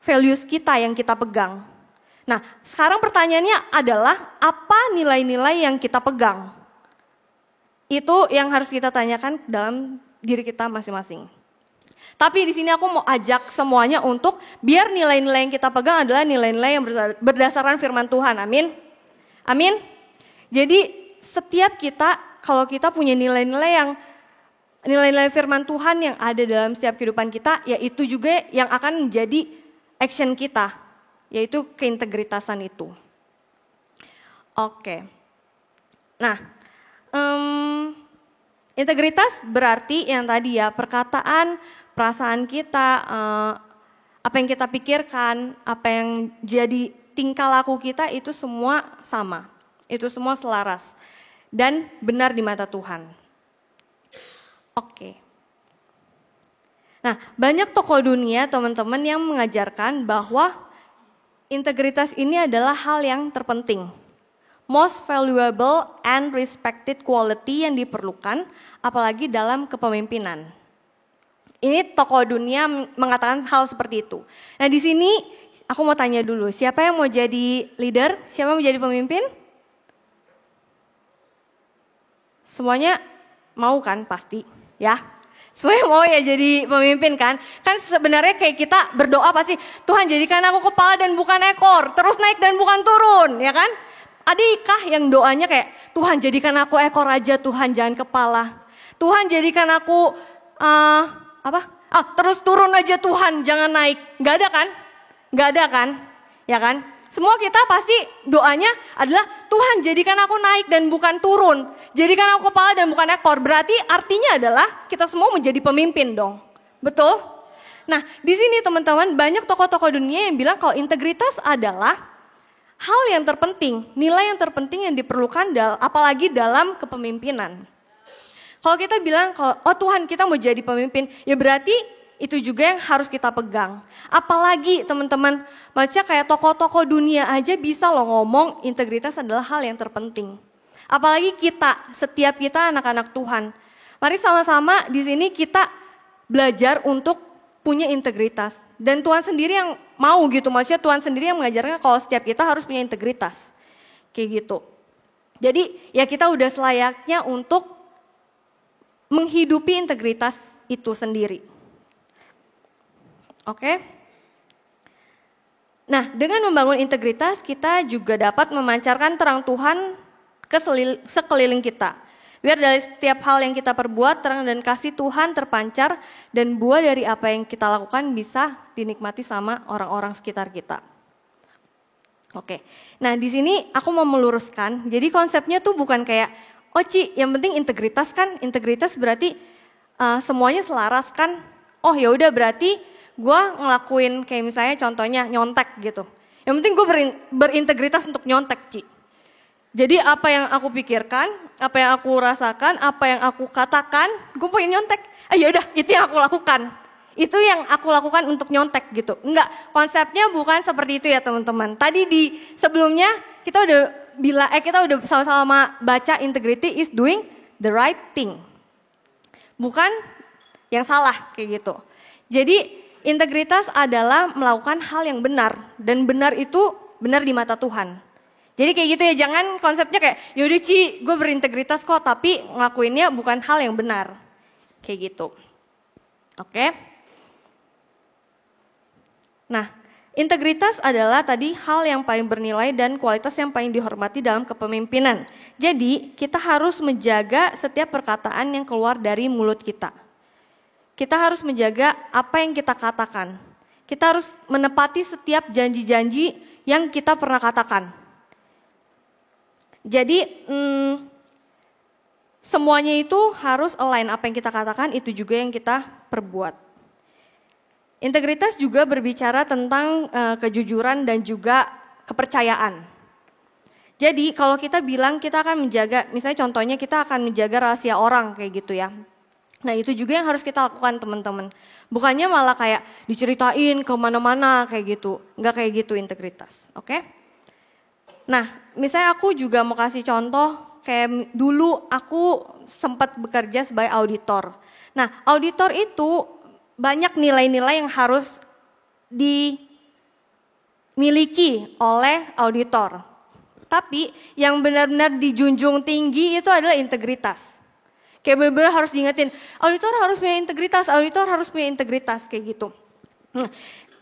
values kita yang kita pegang. Nah, sekarang pertanyaannya adalah apa nilai-nilai yang kita pegang? Itu yang harus kita tanyakan dalam diri kita masing-masing. Tapi di sini aku mau ajak semuanya untuk biar nilai-nilai yang kita pegang adalah nilai-nilai yang berdasarkan firman Tuhan. Amin. Amin. Jadi setiap kita kalau kita punya nilai-nilai firman Tuhan yang ada dalam setiap kehidupan kita, yaitu juga yang akan menjadi action kita, yaitu keintegritasan itu. Oke. Nah, integritas berarti yang tadi ya, perkataan, perasaan kita, apa yang kita pikirkan, apa yang jadi tingkah laku kita itu semua sama. Itu semua selaras dan benar di mata Tuhan. Oke. Nah, banyak tokoh dunia teman-teman yang mengajarkan bahwa integritas ini adalah hal yang terpenting. Most valuable and respected quality yang diperlukan apalagi dalam kepemimpinan. Ini tokoh dunia mengatakan hal seperti itu. Nah, di sini aku mau tanya dulu, siapa yang mau jadi leader? Siapa yang mau jadi pemimpin? Semuanya mau kan pasti, ya? Semuanya mau ya jadi pemimpin kan? Kan sebenarnya kayak kita berdoa pasti, Tuhan jadikan aku kepala dan bukan ekor, terus naik dan bukan turun, ya kan? Adakah yang doanya kayak, Tuhan jadikan aku ekor aja, Tuhan jangan kepala. Tuhan jadikan aku terus turun aja Tuhan, jangan naik. Gak ada kan? Gak ada kan? Ya kan? Semua kita pasti doanya adalah Tuhan jadikan aku naik dan bukan turun. Jadikan aku kepala dan bukan ekor. Berarti artinya adalah kita semua menjadi pemimpin dong. Betul? Nah, di sini teman-teman banyak tokoh-tokoh dunia yang bilang kalau integritas adalah hal yang terpenting, nilai yang terpenting yang diperlukan apalagi dalam kepemimpinan. Kalau kita bilang, oh Tuhan kita mau jadi pemimpin, ya berarti itu juga yang harus kita pegang. Apalagi teman-teman, maksudnya kayak tokoh-tokoh dunia aja bisa loh ngomong integritas adalah hal yang terpenting. Apalagi kita, setiap kita anak-anak Tuhan. Mari sama-sama di sini kita belajar untuk punya integritas. Dan Tuhan sendiri yang mau gitu, maksudnya Tuhan sendiri yang mengajarkan kalau setiap kita harus punya integritas. Kayak gitu. Jadi ya kita udah selayaknya untuk menghidupi integritas itu sendiri. Oke. Nah, dengan membangun integritas kita juga dapat memancarkan terang Tuhan ke sekeliling kita. Biar dari setiap hal yang kita perbuat, terang dan kasih Tuhan terpancar dan buah dari apa yang kita lakukan bisa dinikmati sama orang-orang sekitar kita. Oke. Nah, di sini aku mau meluruskan. Jadi konsepnya tuh bukan kayak, oh Ci, yang penting integritas kan? Integritas berarti semuanya selaras kan? Oh ya udah berarti gue ngelakuin kayak misalnya contohnya nyontek gitu. Yang penting gue berintegritas untuk nyontek, Ci. Jadi apa yang aku pikirkan, apa yang aku rasakan, apa yang aku katakan, gue pengen nyontek. Ya udah, itu yang aku lakukan. Itu yang aku lakukan untuk nyontek gitu. Enggak, konsepnya bukan seperti itu ya teman-teman. Tadi di sebelumnya kita udah sama-sama baca integrity is doing the right thing. Bukan yang salah kayak gitu. Jadi integritas adalah melakukan hal yang benar. Dan benar itu benar di mata Tuhan. Jadi kayak gitu ya, jangan konsepnya kayak, yaudah Ci, gue berintegritas kok, tapi ngelakuinnya bukan hal yang benar. Kayak gitu. Oke. Nah, integritas adalah tadi hal yang paling bernilai dan kualitas yang paling dihormati dalam kepemimpinan. Jadi, kita harus menjaga setiap perkataan yang keluar dari mulut kita. Kita harus menjaga apa yang kita katakan. Kita harus menepati setiap janji-janji yang kita pernah katakan. Jadi semuanya itu harus align, apa yang kita katakan itu juga yang kita perbuat. Integritas juga berbicara tentang kejujuran dan juga kepercayaan. Jadi kalau kita bilang kita akan menjaga, misalnya contohnya kita akan menjaga rahasia orang kayak gitu ya. Nah itu juga yang harus kita lakukan teman-teman. Bukannya malah kayak diceritain kemana-mana kayak gitu. Enggak kayak gitu integritas, oke? Nah misalnya aku juga mau kasih contoh, kayak dulu aku sempat bekerja sebagai auditor. Nah auditor itu banyak nilai-nilai yang harus dimiliki oleh auditor. Tapi yang benar-benar dijunjung tinggi itu adalah integritas. Kayak benar-benar harus diingetin, auditor harus punya integritas, auditor harus punya integritas kayak gitu.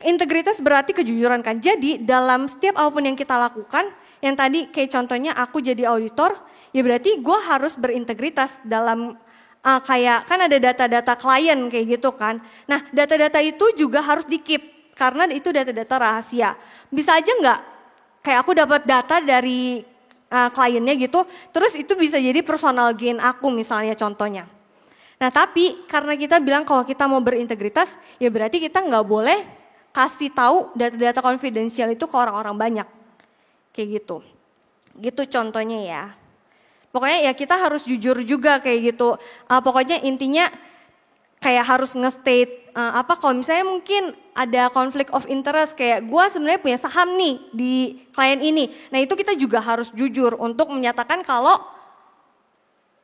Integritas berarti kejujuran kan. Jadi dalam setiap apapun yang kita lakukan, yang tadi kayak contohnya aku jadi auditor, ya berarti gue harus berintegritas dalam kayak kan ada data-data klien kayak gitu kan. Nah data-data itu juga harus di-keep karena itu data-data rahasia. Bisa aja nggak kayak aku dapat data dari kliennya gitu, terus itu bisa jadi personal gain aku misalnya contohnya. Nah tapi karena kita bilang kalau kita mau berintegritas, ya berarti kita nggak boleh kasih tahu data-data konfidensial itu ke orang-orang banyak. Kayak gitu. Gitu contohnya ya. Pokoknya ya kita harus jujur juga kayak gitu. Pokoknya intinya kayak harus nge-state kalau misalnya mungkin ada konflik of interest kayak gue sebenarnya punya saham nih di klien ini. Nah itu kita juga harus jujur untuk menyatakan kalau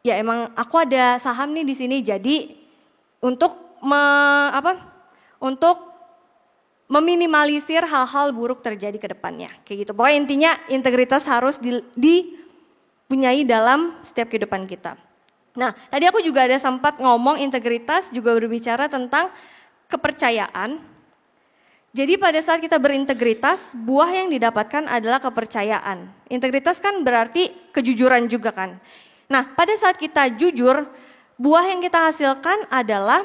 ya emang aku ada saham nih di sini. Jadi untuk untuk meminimalisir hal-hal buruk terjadi ke depannya. Kayak gitu. Pokoknya intinya integritas harus dipunyai dalam setiap kehidupan kita. Nah, tadi aku juga ada sempat ngomong integritas juga berbicara tentang kepercayaan. Jadi pada saat kita berintegritas, buah yang didapatkan adalah kepercayaan. Integritas kan berarti kejujuran juga kan. Nah, pada saat kita jujur, buah yang kita hasilkan adalah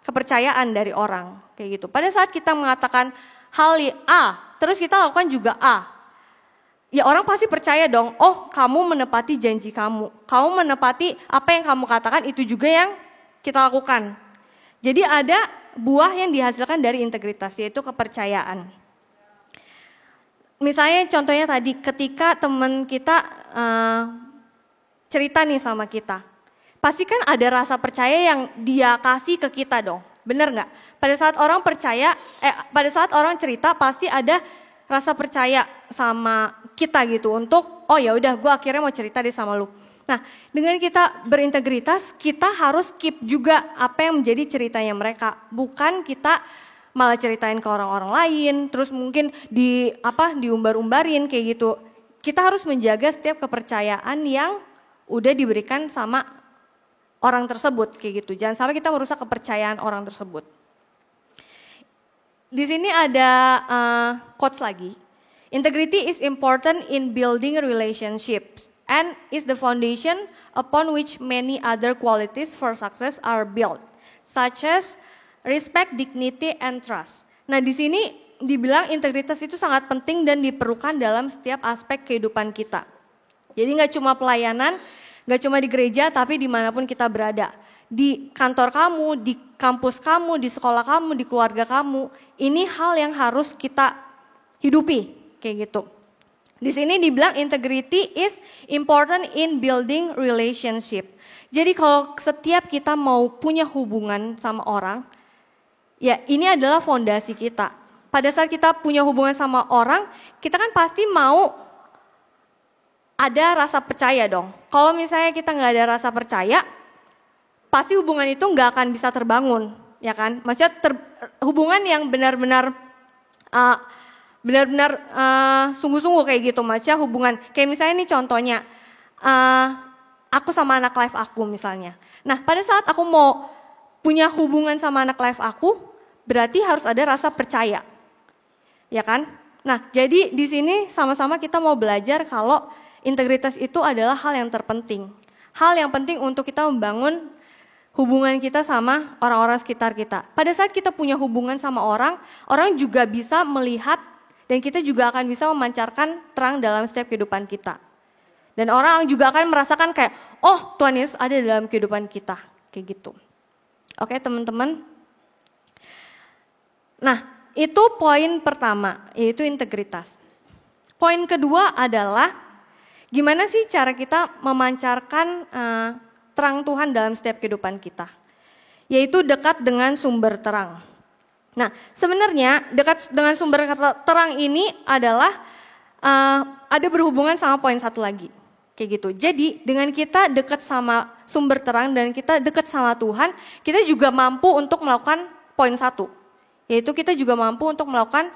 kepercayaan dari orang. Kayak gitu. Pada saat kita mengatakan hal A, terus kita lakukan juga A. Ya orang pasti percaya dong, oh kamu menepati janji kamu menepati apa yang kamu katakan itu juga yang kita lakukan. Jadi ada buah yang dihasilkan dari integritas yaitu kepercayaan. Misalnya contohnya tadi ketika teman kita cerita nih sama kita, pasti kan ada rasa percaya yang dia kasih ke kita dong, bener nggak? Pada saat orang percaya, pada saat orang cerita pasti ada rasa percaya sama kita gitu untuk oh ya udah gue akhirnya mau cerita deh sama lu. Nah dengan kita berintegritas kita harus keep juga apa yang menjadi ceritanya mereka, bukan kita malah ceritain ke orang-orang lain terus mungkin diumbar-umbarin kayak gitu. Kita harus menjaga setiap kepercayaan yang udah diberikan sama orang tersebut kayak gitu. Jangan sampai kita merusak kepercayaan orang tersebut. Di sini ada quotes lagi. Integrity is important in building relationships and is the foundation upon which many other qualities for success are built, such as respect, dignity, and trust. Nah di sini dibilang integritas itu sangat penting dan diperlukan dalam setiap aspek kehidupan kita. Jadi nggak cuma pelayanan, nggak cuma di gereja, tapi dimanapun kita berada. Di kantor kamu, di kampus kamu, di sekolah kamu, di keluarga kamu, ini hal yang harus kita hidupi, kayak gitu. Di sini dibilang integrity is important in building relationship. Jadi kalau setiap kita mau punya hubungan sama orang, ya ini adalah fondasi kita. Pada saat kita punya hubungan sama orang, kita kan pasti mau ada rasa percaya dong. Kalau misalnya kita nggak ada rasa percaya, pasti hubungan itu nggak akan bisa terbangun, ya kan? Maksudnya hubungan yang benar-benar sungguh-sungguh kayak gitu, maksudnya hubungan kayak misalnya nih contohnya, aku sama anak live aku misalnya. Nah pada saat aku mau punya hubungan sama anak live aku, berarti harus ada rasa percaya, ya kan? Nah jadi di sini sama-sama kita mau belajar kalau integritas itu adalah hal yang terpenting, hal yang penting untuk kita membangun hubungan kita sama orang-orang sekitar kita. Pada saat kita punya hubungan sama orang, orang juga bisa melihat dan kita juga akan bisa memancarkan terang dalam setiap kehidupan kita. Dan orang juga akan merasakan kayak, oh Tuhan Yesus ada dalam kehidupan kita. Kayak gitu. Oke teman-teman. Nah, itu poin pertama, yaitu integritas. Poin kedua adalah gimana sih cara kita memancarkan terang Tuhan dalam setiap kehidupan kita. Yaitu dekat dengan sumber terang. Nah, sebenarnya dekat dengan sumber terang ini adalah ada berhubungan sama poin satu lagi. Kayak gitu. Jadi dengan kita dekat sama sumber terang dan kita dekat sama Tuhan, kita juga mampu untuk melakukan poin satu. Yaitu kita juga mampu untuk melakukan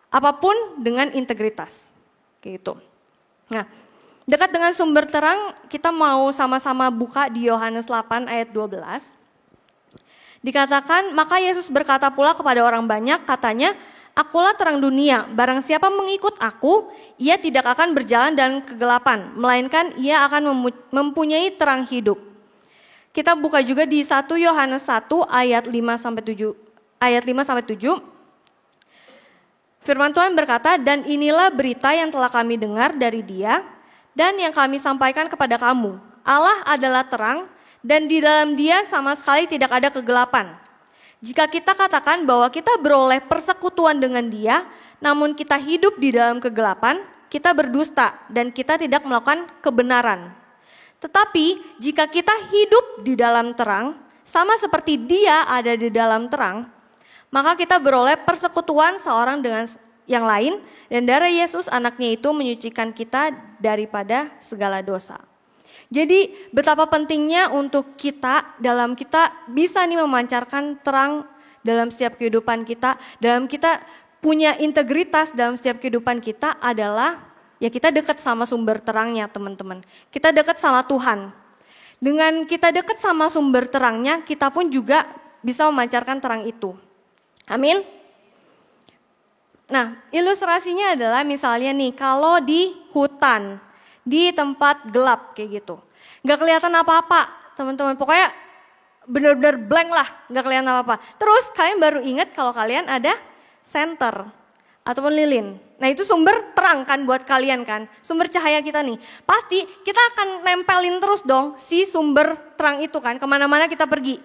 apapun dengan integritas. Kayak gitu. Nah, dekat dengan sumber terang, kita mau sama-sama buka di Yohanes 8 ayat 12. Dikatakan, maka Yesus berkata pula kepada orang banyak, katanya, akulah terang dunia, barang siapa mengikut aku, ia tidak akan berjalan dalam kegelapan, melainkan ia akan mempunyai terang hidup. Kita buka juga di 1 Yohanes 1 ayat 5-7. Ayat 5-7. Firman Tuhan berkata, dan inilah berita yang telah kami dengar dari Dia, dan yang kami sampaikan kepada kamu. Allah adalah terang, dan di dalam Dia sama sekali tidak ada kegelapan. Jika kita katakan bahwa kita beroleh persekutuan dengan Dia, namun kita hidup di dalam kegelapan, kita berdusta dan kita tidak melakukan kebenaran. Tetapi jika kita hidup di dalam terang, sama seperti Dia ada di dalam terang, maka kita beroleh persekutuan seorang dengan yang lain, dan darah Yesus anaknya itu menyucikan kita daripada segala dosa. Jadi betapa pentingnya untuk kita bisa nih memancarkan terang dalam setiap kehidupan kita, dalam kita punya integritas dalam setiap kehidupan kita adalah ya kita dekat sama sumber terangnya teman-teman. Kita dekat sama Tuhan. Dengan kita dekat sama sumber terangnya, kita pun juga bisa memancarkan terang itu. Amin. Nah, ilustrasinya adalah misalnya nih kalau di hutan, di tempat gelap kayak gitu. Gak kelihatan apa-apa teman-teman, pokoknya benar-benar blank lah, gak kelihatan apa-apa. Terus kalian baru ingat kalau kalian ada senter ataupun lilin. Nah itu sumber terang kan buat kalian kan, sumber cahaya kita nih. Pasti kita akan nempelin terus dong si sumber terang itu kan, kemana-mana kita pergi.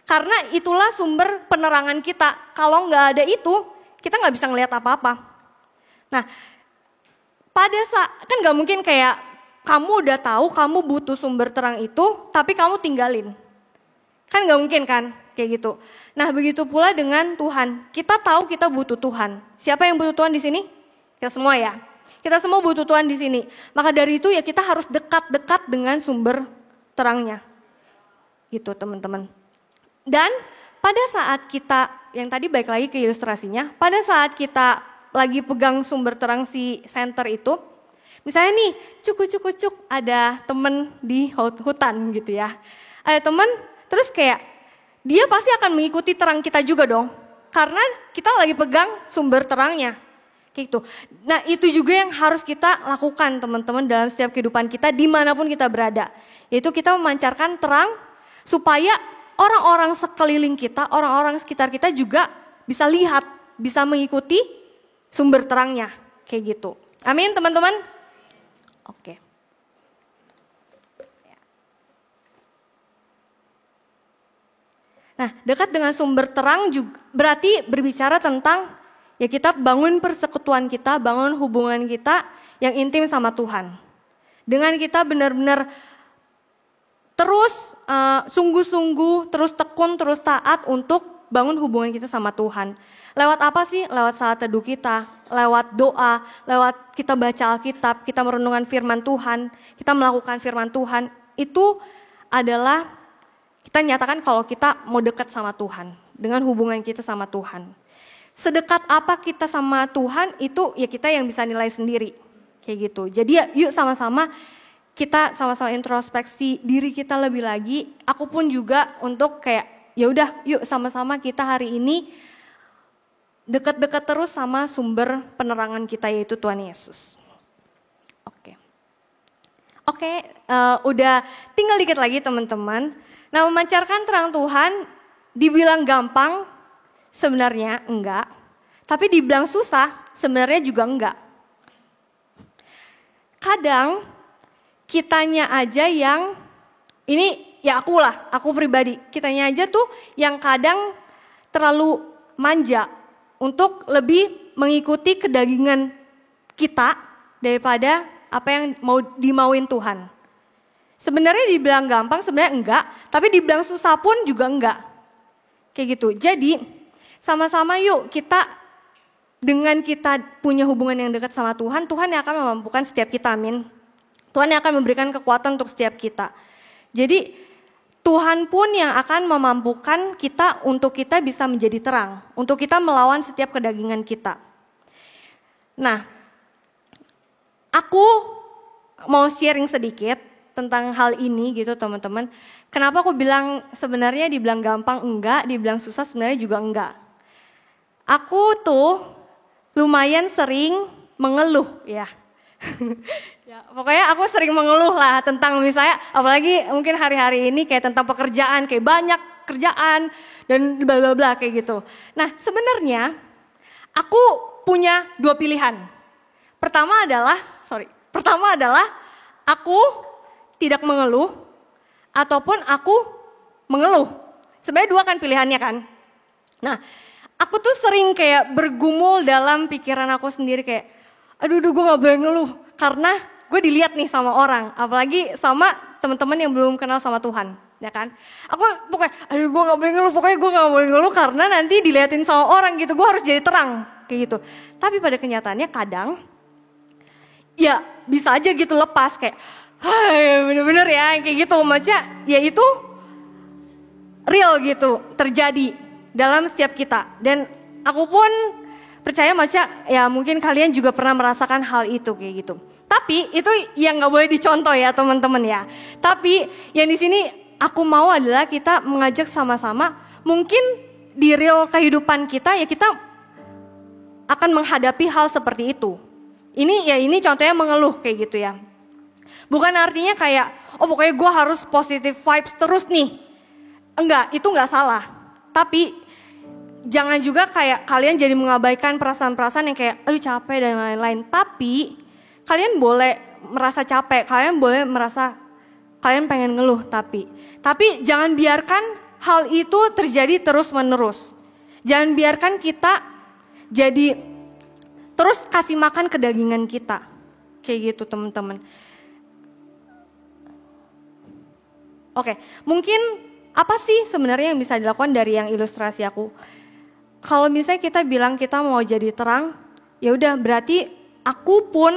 Karena itulah sumber penerangan kita. Kalau nggak ada itu, kita nggak bisa ngelihat apa-apa. Nah, pada saat kan nggak mungkin kayak kamu udah tahu kamu butuh sumber terang itu, tapi kamu tinggalin. Kan nggak mungkin kan, kayak gitu. Nah, begitu pula dengan Tuhan. Kita tahu kita butuh Tuhan. Siapa yang butuh Tuhan di sini? Kita semua ya. Kita semua butuh Tuhan di sini. Maka dari itu ya kita harus dekat-dekat dengan sumber terangnya. Gitu teman-teman. Dan pada saat kita, yang tadi balik lagi ke ilustrasinya, pada saat kita lagi pegang sumber terang si center itu, misalnya nih, cuk ada temen di hutan gitu ya. Ada temen, terus kayak dia pasti akan mengikuti terang kita juga dong. Karena kita lagi pegang sumber terangnya. Gitu. Nah itu juga yang harus kita lakukan teman-teman dalam setiap kehidupan kita dimanapun kita berada. Yaitu kita memancarkan terang supaya orang-orang sekeliling kita, orang-orang sekitar kita juga bisa lihat, bisa mengikuti sumber terangnya. Kayak gitu. Amin teman-teman? Oke. Nah, dekat dengan sumber terang juga berarti berbicara tentang ya kita bangun persekutuan kita, bangun hubungan kita yang intim sama Tuhan. Dengan kita benar-benar terus sungguh-sungguh, terus tekun, terus taat untuk bangun hubungan kita sama Tuhan. Lewat apa sih? Lewat saat teduh kita, lewat doa, lewat kita baca Alkitab, kita merenungkan firman Tuhan, kita melakukan firman Tuhan. Itu adalah kita nyatakan kalau kita mau dekat sama Tuhan, dengan hubungan kita sama Tuhan. Sedekat apa kita sama Tuhan itu ya kita yang bisa nilai sendiri, kayak gitu. Jadi ya yuk sama-sama kita sama-sama introspeksi diri kita lebih lagi. Aku pun juga untuk kayak ya udah yuk sama-sama kita hari ini dekat-dekat terus sama sumber penerangan kita yaitu Tuhan Yesus. Oke, udah tinggal dikit lagi teman-teman. Nah, memancarkan terang Tuhan dibilang gampang, sebenarnya enggak. Tapi dibilang susah, sebenarnya juga enggak. Kadang kitanya aja yang, ini ya aku pribadi. Kitanya aja tuh yang kadang terlalu manja, untuk lebih mengikuti kedagingan kita daripada apa yang mau dimauin Tuhan. Sebenarnya dibilang gampang, sebenarnya enggak, tapi dibilang susah pun juga enggak. Kayak gitu. Jadi sama-sama yuk dengan kita punya hubungan yang dekat sama Tuhan, Tuhan yang akan memampukan setiap kita, amin. Tuhan yang akan memberikan kekuatan untuk setiap kita. Jadi Tuhan pun yang akan memampukan kita untuk kita bisa menjadi terang, untuk kita melawan setiap kedagingan kita. Nah, aku mau sharing sedikit tentang hal ini gitu teman-teman. Kenapa aku bilang sebenarnya dibilang gampang enggak, dibilang susah sebenarnya juga enggak. Aku tuh lumayan sering mengeluh ya. Ya, pokoknya aku sering mengeluh lah tentang misalnya apalagi mungkin hari-hari ini kayak tentang pekerjaan, kayak banyak kerjaan dan bla bla bla kayak gitu. Nah, sebenarnya aku punya dua pilihan. Pertama adalah aku tidak mengeluh ataupun aku mengeluh. Sebenarnya dua kan pilihannya kan. Nah, aku tuh sering kayak bergumul dalam pikiran aku sendiri kayak, aduh gue gak boleh ngeluh karena gue dilihat nih sama orang, apalagi sama teman-teman yang belum kenal sama Tuhan, ya kan? Aku pokoknya, aduh gue gak boleh ngeluh, pokoknya gue gak boleh ngeluh karena nanti dilihatin sama orang gitu, gue harus jadi terang, kayak gitu. Tapi pada kenyataannya kadang, ya bisa aja gitu lepas kayak, hai bener-bener ya kayak gitu, maksudnya ya itu real gitu terjadi dalam setiap kita. Dan aku pun percaya maksudnya ya mungkin kalian juga pernah merasakan hal itu kayak gitu. Tapi itu yang gak boleh dicontoh ya teman-teman ya. Tapi yang di sini aku mau adalah kita mengajak sama-sama mungkin di real kehidupan kita ya kita akan menghadapi hal seperti itu. Ini contohnya mengeluh kayak gitu ya. Bukan artinya kayak, oh pokoknya gue harus positive vibes terus nih. Enggak, itu enggak salah. Tapi jangan juga kayak kalian jadi mengabaikan perasaan-perasaan yang kayak, aduh capek dan lain-lain. Tapi kalian boleh merasa capek, kalian boleh merasa kalian pengen ngeluh tapi jangan biarkan hal itu terjadi terus-menerus. Jangan biarkan kita jadi terus kasih makan kedagingan kita. Kayak gitu teman-teman. Oke, mungkin apa sih sebenarnya yang bisa dilakukan dari yang ilustrasi aku? Kalau misalnya kita bilang kita mau jadi terang, ya udah berarti aku pun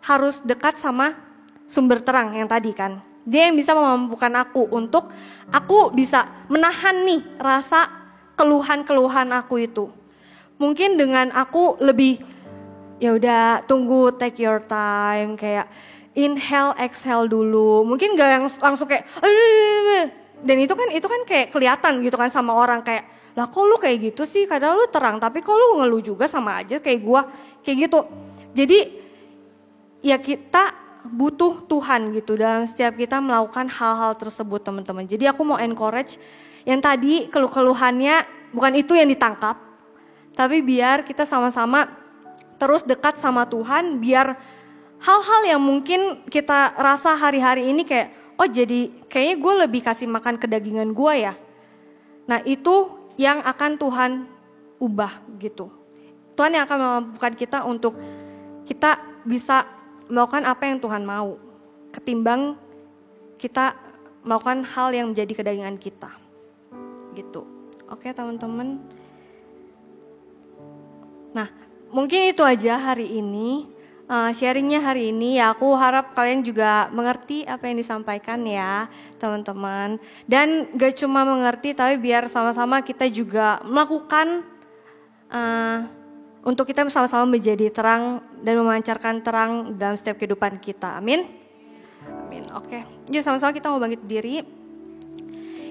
harus dekat sama sumber terang yang tadi kan. Dia yang bisa memampukan aku untuk aku bisa menahan nih rasa keluhan-keluhan aku itu. Mungkin dengan aku lebih ya udah tunggu, take your time, kayak inhale, exhale dulu. Mungkin gak yang langsung kayak dan itu kan kayak kelihatan gitu kan sama orang kayak, lah kok lu kayak gitu sih, kadang lu terang tapi kok lu ngeluh juga sama aja kayak gua, kayak gitu. Jadi ya kita butuh Tuhan gitu dalam setiap kita melakukan hal-hal tersebut teman-teman. Jadi aku mau encourage yang tadi keluh-keluhannya bukan itu yang ditangkap, tapi biar kita sama-sama terus dekat sama Tuhan, biar hal-hal yang mungkin kita rasa hari-hari ini kayak, oh jadi kayaknya gue lebih kasih makan kedagingan gue ya. Nah itu yang akan Tuhan ubah gitu. Tuhan yang akan memampukan kita untuk kita bisa melakukan apa yang Tuhan mau. Ketimbang kita melakukan hal yang menjadi kedagingan kita. Gitu. Oke teman-teman. Nah mungkin itu aja hari ini. Sharingnya hari ini ya aku harap kalian juga mengerti apa yang disampaikan ya teman-teman. Dan gak cuma mengerti tapi biar sama-sama kita juga melakukan untuk kita sama-sama menjadi terang dan memancarkan terang dalam setiap kehidupan kita. Amin. Amin. Oke. Yuk sama-sama kita mau bangkit diri.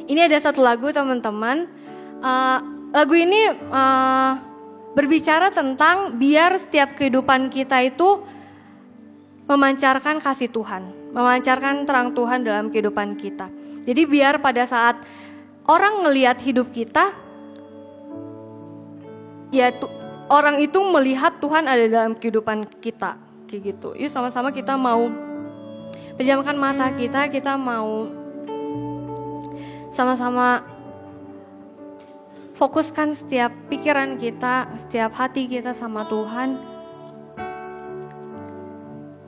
Ini ada satu lagu teman-teman. Lagu ini berbicara tentang biar setiap kehidupan kita itu memancarkan kasih Tuhan, memancarkan terang Tuhan dalam kehidupan kita. Jadi biar pada saat orang ngelihat hidup kita, ya orang itu melihat Tuhan ada dalam kehidupan kita, kayak gitu. Yuk sama-sama kita mau pejamkan mata kita mau sama-sama fokuskan setiap pikiran kita, setiap hati kita sama Tuhan.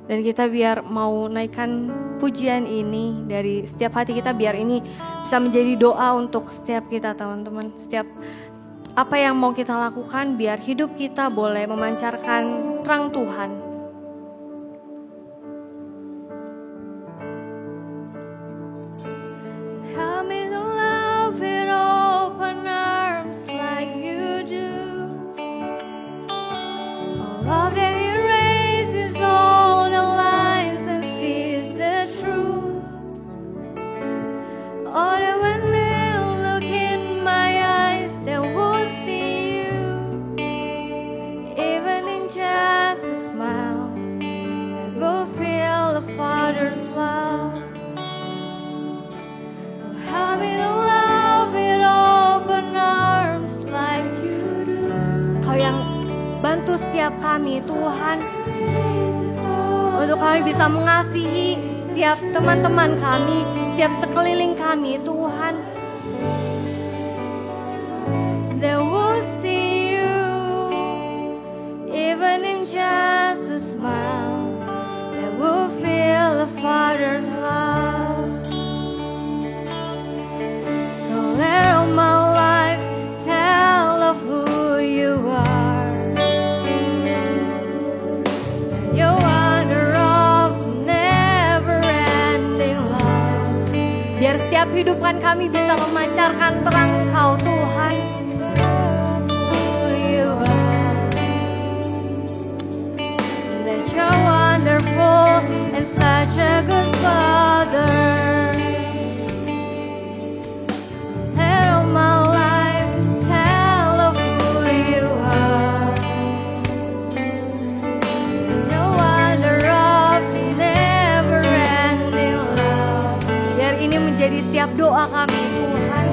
Dan kita biar mau naikkan pujian ini dari setiap hati kita, biar ini bisa menjadi doa untuk setiap kita teman-teman. Setiap apa yang mau kita lakukan, biar hidup kita boleh memancarkan terang Tuhan. Help me to love with open arms like you do. A love that erases all the lies and sees the truth. Oh, that when they look in my eyes, they will see you. Even in just a smile, they will feel the Father's love. Help me to love with open arms like you do. Kau yang bantu setiap kami Tuhan, untuk kami bisa mengasihi setiap teman-teman kami, setiap sekeliling kami Tuhan. They will see you, even in just a smile. They will feel the Father's love. So let all my life tell of who you are. Your wonder of never-ending love. Biar setiap hidupan kami bisa memancarkan terang Kau Tuhan. Who you are. That you're wonderful and such a good Father. Let all my life tell of who you are. No wonder of never-ending love. Biar ini menjadi setiap doa kami Tuhan.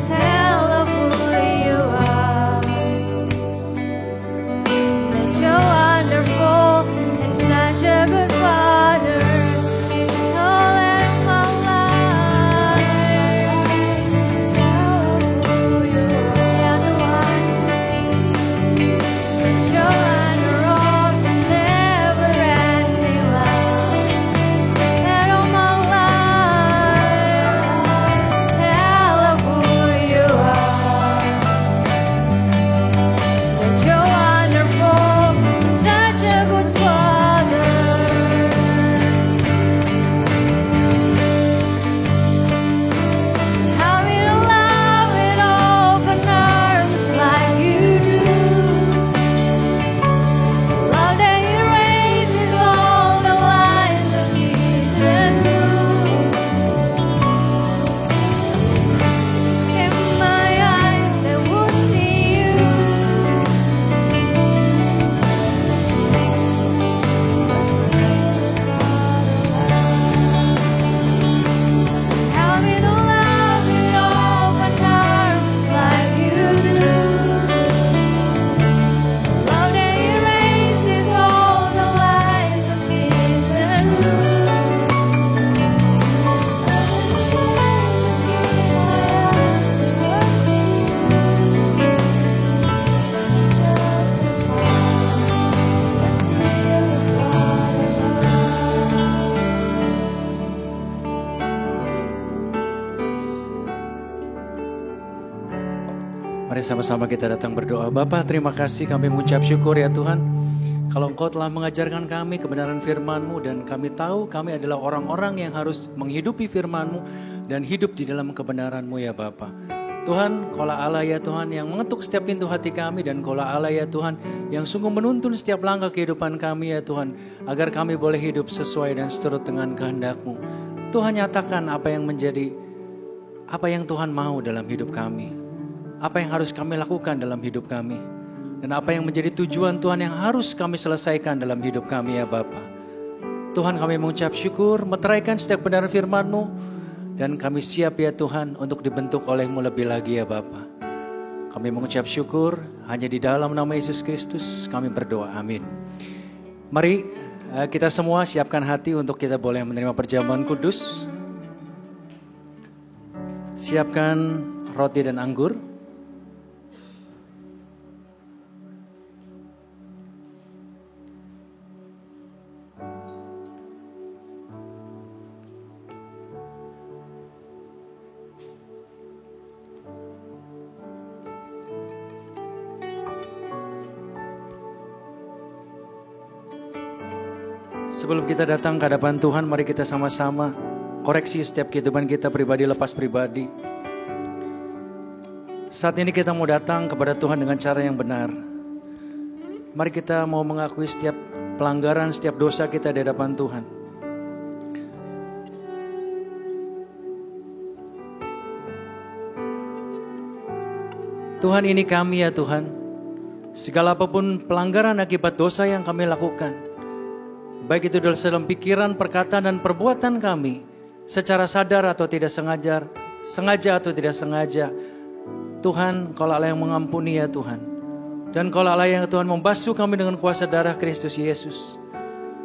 Tell of who you are. That you're wonderful and such a good Father. Oh, let my life tell of who you are. Ya Tuhan, that you're wonder of never-ending love. Let all my life tell of who you are. That you're wonderful, such a good Father. Help me to love with open arms like you do. Love that erases all the lies of season through. In my eyes, they will see you. Help me to love with open arms like you do. Love that erases all the lies of season Mari sama-sama kita datang berdoa. Bapa, terima kasih, kami mengucap syukur ya Tuhan. Kalau Engkau telah mengajarkan kami kebenaran firman-Mu, dan kami tahu kami adalah orang-orang yang harus menghidupi firman-Mu dan hidup di dalam kebenaran-Mu ya Bapa. Tuhan, Kaulah Allah ya Tuhan yang mengetuk setiap pintu hati kami, dan Kaulah Allah ya Tuhan yang sungguh menuntun setiap langkah kehidupan kami ya Tuhan, agar kami boleh hidup sesuai dan seturut dengan kehendak-Mu. Tuhan, nyatakan apa yang Tuhan mau dalam hidup kami. Apa yang harus kami lakukan dalam hidup kami. Dan apa yang menjadi tujuan Tuhan yang harus kami selesaikan dalam hidup kami ya Bapa. Tuhan, kami mengucap syukur, meteraikan setiap kebenaran firman-Mu. Dan kami siap ya Tuhan untuk dibentuk oleh-Mu lebih lagi ya Bapa. Kami mengucap syukur, hanya di dalam nama Yesus Kristus kami berdoa, amin. Mari kita semua siapkan hati untuk kita boleh menerima perjamuan kudus. Siapkan roti dan anggur. Sebelum kita datang ke hadapan Tuhan, mari kita sama-sama koreksi setiap kehidupan kita pribadi lepas pribadi. Saat ini kita mau datang kepada Tuhan dengan cara yang benar. Mari kita mau mengakui setiap pelanggaran, setiap dosa kita di hadapan Tuhan. Tuhan, ini kami ya Tuhan. Segala apapun pelanggaran akibat dosa yang kami lakukan, baik itu dalam pikiran, perkataan, dan perbuatan kami, secara sadar atau tidak sengaja atau tidak sengaja. Tuhan, Kau Allah yang mengampuni ya Tuhan. Dan Kau Allah yang Tuhan membasuh kami dengan kuasa darah Kristus Yesus.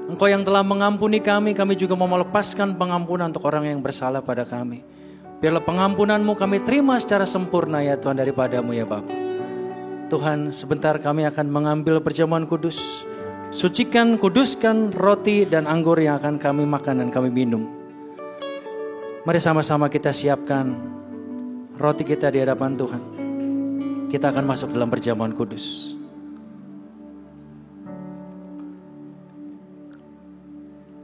Engkau yang telah mengampuni kami juga mau melepaskan pengampunan untuk orang yang bersalah pada kami. Biarlah pengampunan-Mu kami terima secara sempurna ya Tuhan daripada-Mu ya Bapa. Tuhan, sebentar kami akan mengambil perjamuan kudus. Sucikan, kuduskan roti dan anggur yang akan kami makan dan kami minum. Mari sama-sama kita siapkan roti kita di hadapan Tuhan. Kita akan masuk dalam perjamuan kudus.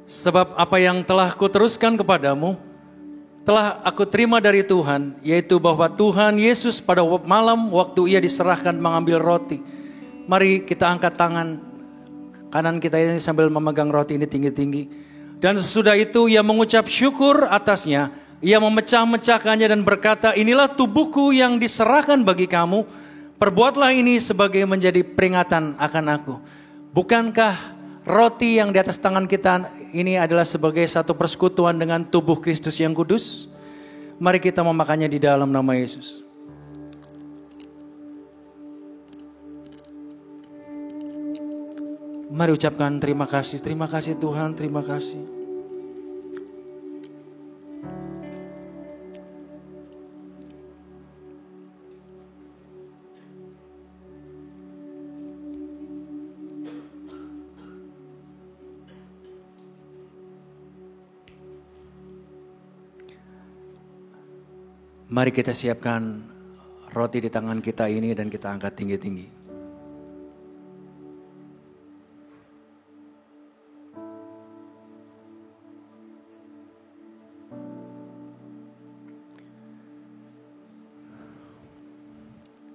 Sebab apa yang telah kuteruskan kepadamu, telah aku terima dari Tuhan, yaitu bahwa Tuhan Yesus pada malam waktu Ia diserahkan mengambil roti. Mari kita angkat tangan kanan kita ini sambil memegang roti ini tinggi-tinggi. Dan sesudah itu Ia mengucap syukur atasnya. Ia memecah-mecahkannya dan berkata, inilah tubuhku yang diserahkan bagi kamu. Perbuatlah ini sebagai menjadi peringatan akan aku. Bukankah roti yang di atas tangan kita ini adalah sebagai satu persekutuan dengan tubuh Kristus yang kudus? Mari kita memakannya di dalam nama Yesus. Mari ucapkan terima kasih Tuhan, terima kasih. Mari kita siapkan roti di tangan kita ini dan kita angkat tinggi-tinggi.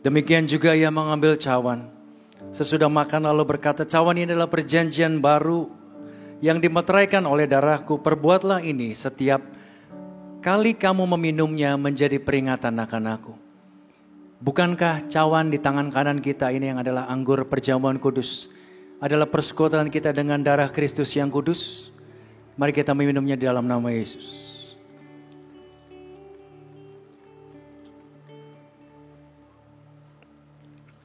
Demikian juga Ia mengambil cawan. Sesudah makan lalu berkata, cawan ini adalah perjanjian baru yang dimeteraikan oleh darahku. Perbuatlah ini setiap kali kamu meminumnya menjadi peringatan akan aku. Bukankah cawan di tangan kanan kita ini yang adalah anggur perjamuan kudus, adalah persekutuan kita dengan darah Kristus yang kudus? Mari kita meminumnya di dalam nama Yesus.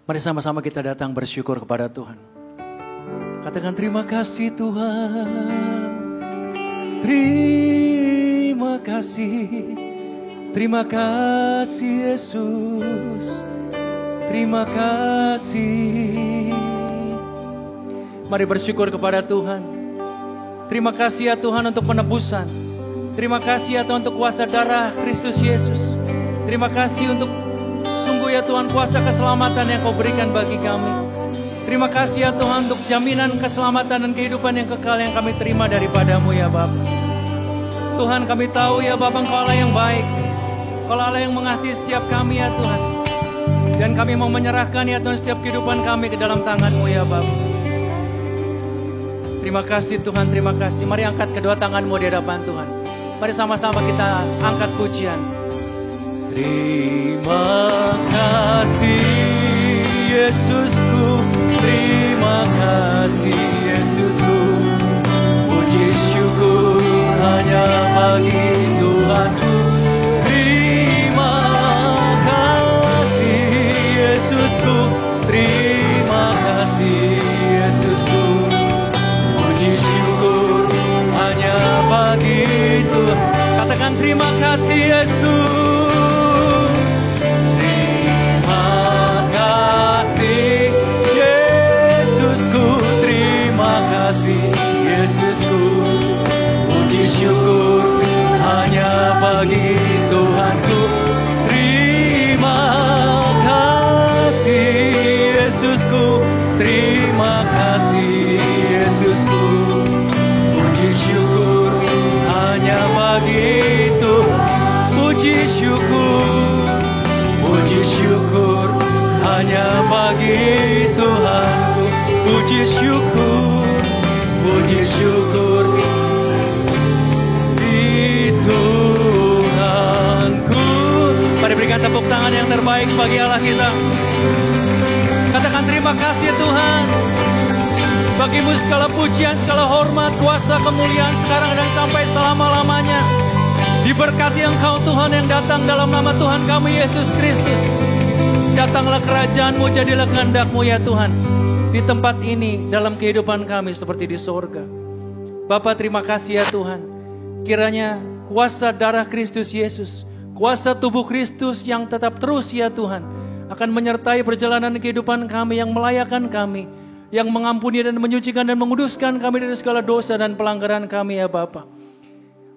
Mari sama-sama kita datang bersyukur kepada Tuhan. Katakan terima kasih Tuhan. Terima kasih Yesus, terima kasih. Mari bersyukur kepada Tuhan. Terima kasih ya Tuhan untuk penebusan. Terima kasih ya Tuhan untuk kuasa darah Kristus Yesus. Terima kasih untuk sungguh ya Tuhan kuasa keselamatan yang Kau berikan bagi kami. Terima kasih ya Tuhan untuk jaminan keselamatan dan kehidupan yang kekal yang kami terima daripada-Mu ya Bapa. Tuhan, kami tahu ya Bapa, Engkau Allah yang baik. Engkau Allah yang mengasihi setiap kami ya Tuhan. Dan kami mau menyerahkan ya Tuhan setiap kehidupan kami ke dalam tangan-Mu ya Bapa. Terima kasih Tuhan, terima kasih. Mari angkat kedua tangan-Mu di hadapan Tuhan. Mari sama-sama kita angkat pujian. Terima kasih Yesusku, terima kasih Yesusku. Puji syukur hanya bagi Tuhanku. Terima kasih Yesusku, terima kasih Yesusku. Puji syukur hanya bagi Tuhan. Katakan terima kasih Yesus. Puji syukur hanya bagi Tuhanku. Puji syukur di Tuhanku. Mari berikan tepuk tangan yang terbaik bagi Allah kita. Katakan terima kasih Tuhan. Bagimu segala pujian, segala hormat, kuasa, kemuliaan sekarang dan sampai selama-lamanya. Diberkati Engkau Tuhan yang datang dalam nama Tuhan kami Yesus Kristus. Datanglah kerajaan-Mu, jadilah kehendak-Mu ya Tuhan. Di tempat ini, dalam kehidupan kami seperti di sorga. Bapa terima kasih ya Tuhan. Kiranya kuasa darah Kristus Yesus, kuasa tubuh Kristus yang tetap terus ya Tuhan, akan menyertai perjalanan kehidupan kami, yang melayakkan kami, yang mengampuni dan menyucikan dan menguduskan kami dari segala dosa dan pelanggaran kami ya Bapa.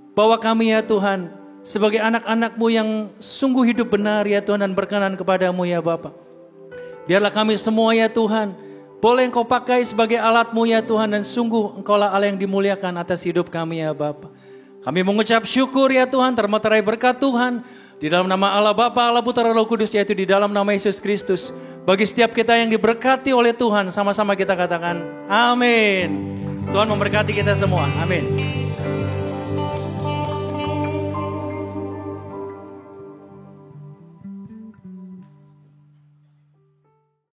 Bawa kami ya Tuhan sebagai anak-anak-Mu yang sungguh hidup benar ya Tuhan dan berkenan kepadamu ya Bapa. Biarlah kami semua ya Tuhan boleh Engkau pakai sebagai alat-Mu ya Tuhan, dan sungguh Engkaulah Allah yang dimuliakan atas hidup kami ya Bapa. Kami mengucap syukur ya Tuhan, termeterai berkat Tuhan di dalam nama Allah Bapa, Allah Putra, Roh Kudus, yaitu di dalam nama Yesus Kristus. Bagi setiap kita yang diberkati oleh Tuhan, sama-sama kita katakan amin. Tuhan memberkati kita semua, amin.